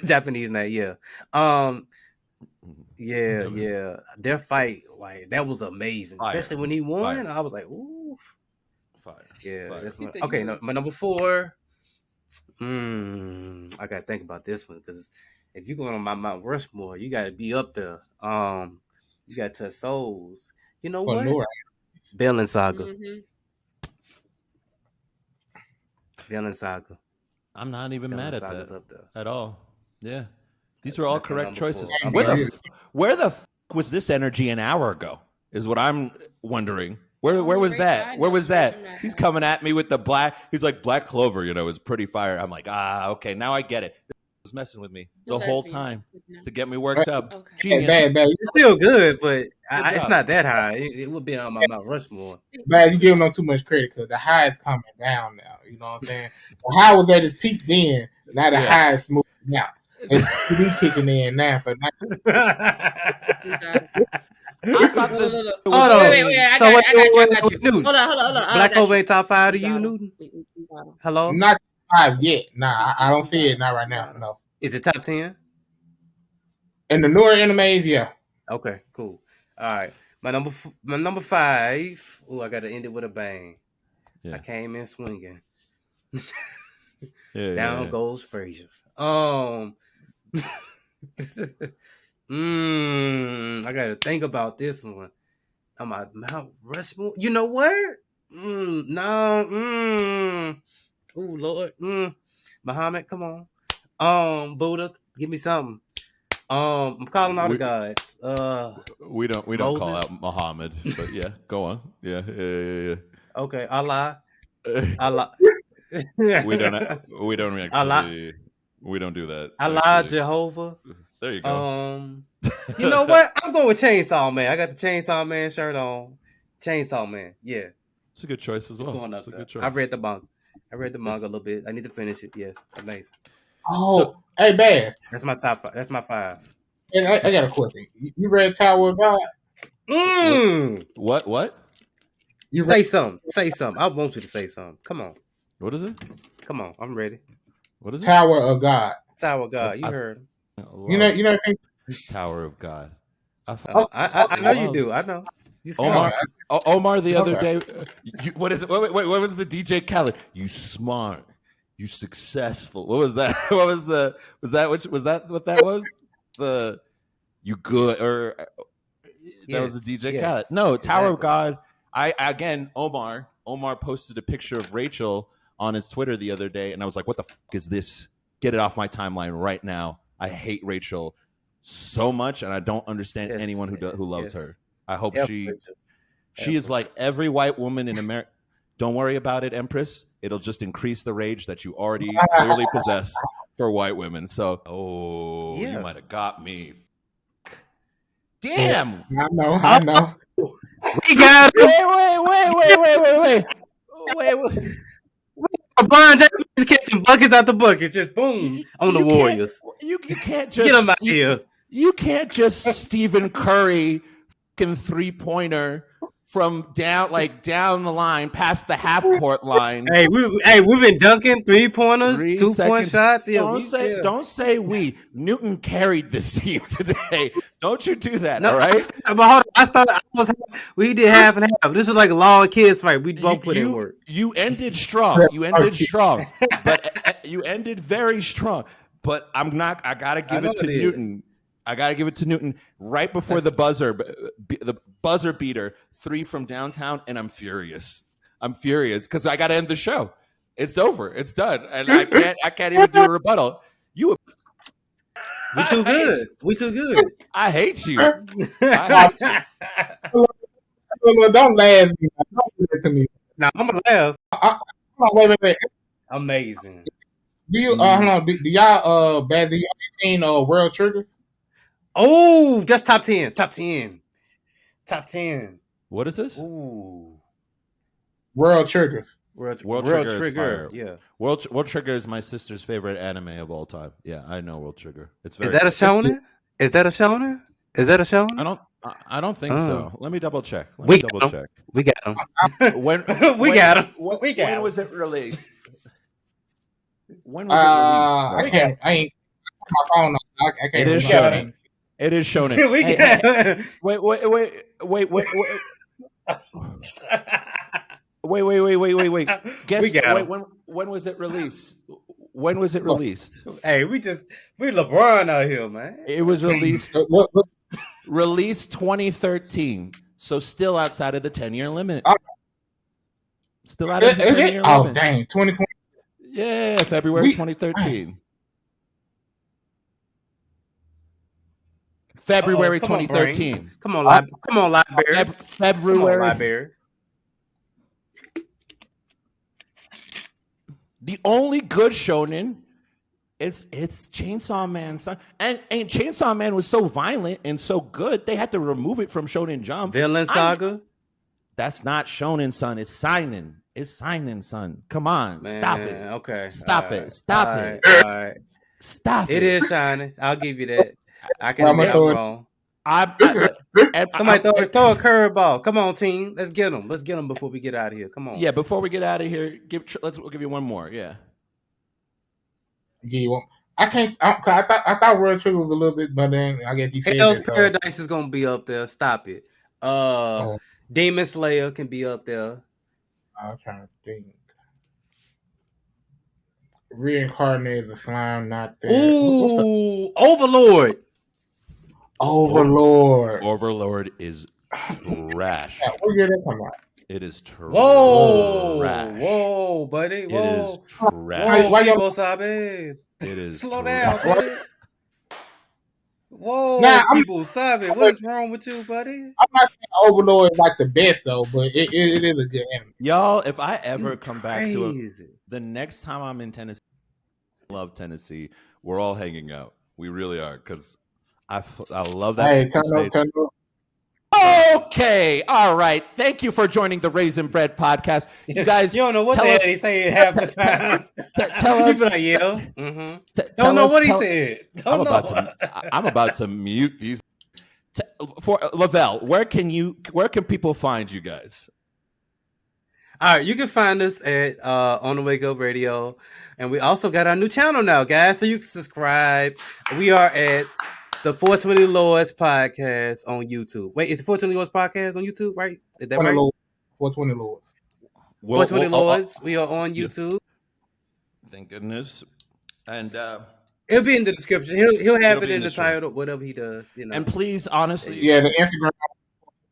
Japanese name. Yeah. Yeah. Their fight, like that was amazing. Fire. Especially when he won. Fire. I was like, ooh. Fire. Yeah. Fire. That's my number 4. I gotta think about this one because if you're going on my Mount Rushmore, you gotta be up there. You gotta touch souls. You know what? Vinland Saga. Vinland Saga. I'm not even mad at that up there. at all. Yeah. These are all correct choices. Where the was this energy an hour ago is what I'm wondering. Where was that? Where was that? He's coming at me with the black. He's like, Black Clover, is pretty fire. I'm like, okay, now I get it. He was messing with me the whole time to get me worked up. Okay. Bad. It's still good, but it's not that high. It would be on my Mount Rushmore. Man, you giving them too much credit because the high is coming down now. You know what I'm saying? The high was at its peak then. Now the high is moving out. It's TV kicking in now. So now, I thought this. Hold Was on. Wait. I got you. Newton. Hold on. Black Hole ain't top 5 to you, Newton? Hello? not 5 yet. Nah, I don't see it not right now. No. Is it top 10? In the newer animes, yeah. Okay, cool. All right. My number 5. Oh, I got to end it with a bang. Yeah. I came in swinging. Down goes Frazier. I gotta think about this one. I'm at Mount Rushmore. You know what? No. Oh Lord. Muhammad, come on. Buddha, give me something. I'm calling all the gods. We don't call out Muhammad, but yeah, go on. Yeah. Okay, Allah. We don't actually. Allah. We don't do that. Allah, actually. Jehovah. There you go. You know what? I'm going with Chainsaw Man. I got the Chainsaw Man shirt on. Chainsaw Man. Yeah. It's a good choice as well. It's a good choice. I read the manga a little bit. I need to finish it. Yes. Amazing. Oh, hey, Bass. That's my top 5. That's my 5. And I got a question. You read Tower of God? What? You say something. Say something. I want you to say something. Come on. What is it? Come on. I'm ready. What is it? Tower of God. Tower of God. You heard him. You know. Tower of God. I know you do. I know. Omar the other day. What is it? Wait, what was the DJ Khaled? You smart. You successful. What was that? Was that what that was? The you good or that was the DJ Khaled? No, Tower of God. Omar posted a picture of Rachel on his Twitter the other day, and I was like, "What the fuck is this? Get it off my timeline right now! I hate Rachel so much, and I don't understand anyone who loves her. I hope she is like every white woman in America. Don't worry about it, Empress. It'll just increase the rage that you already clearly possess for white women. So, you might have got me. Damn. I know. We got it. Wait. LeBron James is catching buckets out the bucket, just boom on the Warriors. You can't just get him out here. You can't just Stephen Curry fucking 3-pointer from down the line past the half court line. Hey, we've been dunking 3-pointers, 2-point shots. Yeah, don't say we. Newton carried this team today. Don't you do that, all right? But hold on, we did half and half. This is like a long kids fight. We both put in work. You ended strong. But you ended very strong. But I gotta give it to Newton. I got to give it to Newton right before the buzzer beater, 3 from downtown, and I'm furious. Because I got to end the show. It's over. It's done, and I can't even do a rebuttal. We too good. I hate you. Don't laugh. Don't do that to me. Now I'm gonna laugh. Wait. Amazing. Do you hold on? Do y'all Baz, do you seen World Triggers? Oh, that's top 10. What is this? Ooh. World Triggers. World Trigger. Yeah. World Trigger is my sister's favorite anime of all time. Yeah, I know World Trigger. It's very. Is that a shonen? Is that a shonen? I don't think so. Let me double check. We got him. When was it released? When was it released? I ain't my phone. I can't. It is shonen. It is shonen. Wait. Guess when was it released? When was it released? Hey, we LeBron out here, man. It was released 2013. So still outside of the 10-year limit. Still out of the 10-year limit. Oh dang, 2020. Yeah, February 2013. February 2013. Come on, library. February. The only good shonen, it's Chainsaw Man, son. And Chainsaw Man was so violent and so good, they had to remove it from Shonen Jump. Villain Saga? That's not Shonen, son. It's Seinen. It's Seinen, son. Come on, man, stop it. Okay. Stop it. All right. Stop it. It is Shonen. I'll give you that. I can admit I'm wrong. Somebody throw a curveball. Come on, team. Let's get them. Let's get them before we get out of here. Come on. Yeah, before we get out of here, we'll give you one more. Yeah. Give you one. I can't. I thought World Trigger was a little bit, but then I guess you said Hell's Paradise is gonna be up there. Stop it. Oh. Demon Slayer can be up there. I'm trying to think. Reincarnated the slime, not there. Ooh, Overlord. Overlord is trash. Yeah, where did that come out? It is trash. Whoa, buddy. Whoa. It is trash. Why y'all Wasabi? It is slow trash. down, buddy. Whoa, people, Sabi, what is wrong with you, buddy? I'm not saying Overlord is like the best though, but it is a good anime. Y'all, if I ever come back to it, the next time I'm in Tennessee, I love Tennessee. We're all hanging out. We really are, because I love that. Hey, turn up. Okay, all right. Thank you for joining the Raisin Bread podcast. You guys, you don't know what the hell he saying half the time. Tell us. Like, yeah. Don't know what he said. I'm about to mute these. For Lavelle, where can people find you guys? All right, you can find us at On the Wake Up Radio, and we also got our new channel now, guys. So you can subscribe. We are at the 420 Lords podcast on YouTube. Wait, is the 420 Lords podcast on YouTube, right? Is that right? 420 Lords. 420 Lords. We are on YouTube. Thank goodness. And it'll be in the description. He'll have it in the title, whatever he does. You know. And please, honestly, the Instagram.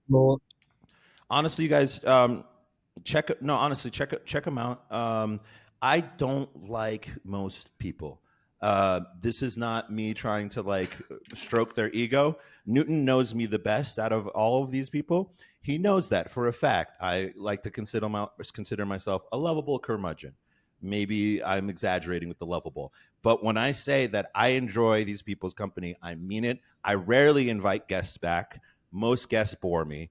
Lord. Honestly, you guys, check them out. I don't like most people. This is not me trying to stroke their ego. Newton knows me the best out of all of these people. He knows that for a fact. I like to consider myself a lovable curmudgeon. Maybe I'm exaggerating with the lovable. But when I say that I enjoy these people's company, I mean it. I rarely invite guests back. Most guests bore me.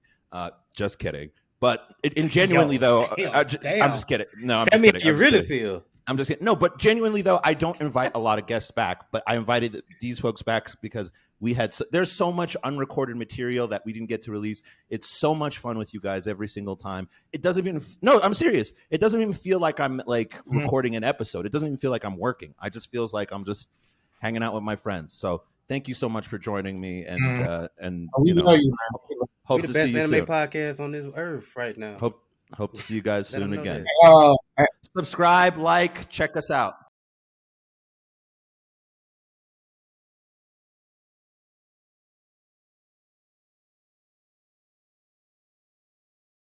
Just kidding. But genuinely, though, I'm just kidding. No, I'm just kidding. Tell me how you really feel. I'm just kidding. No, but genuinely, though, I don't invite a lot of guests back. But I invited these folks back because there's so much unrecorded material that we didn't get to release. It's so much fun with you guys every single time. I'm serious. It doesn't even feel like I'm recording an episode. It doesn't even feel like I'm working. It just feels like I'm just hanging out with my friends. So thank you so much for joining me. And we love you, man. Hope to see you soon. We're the best anime podcast on this earth right now. Hope to see you guys soon again. That. Subscribe, check us out.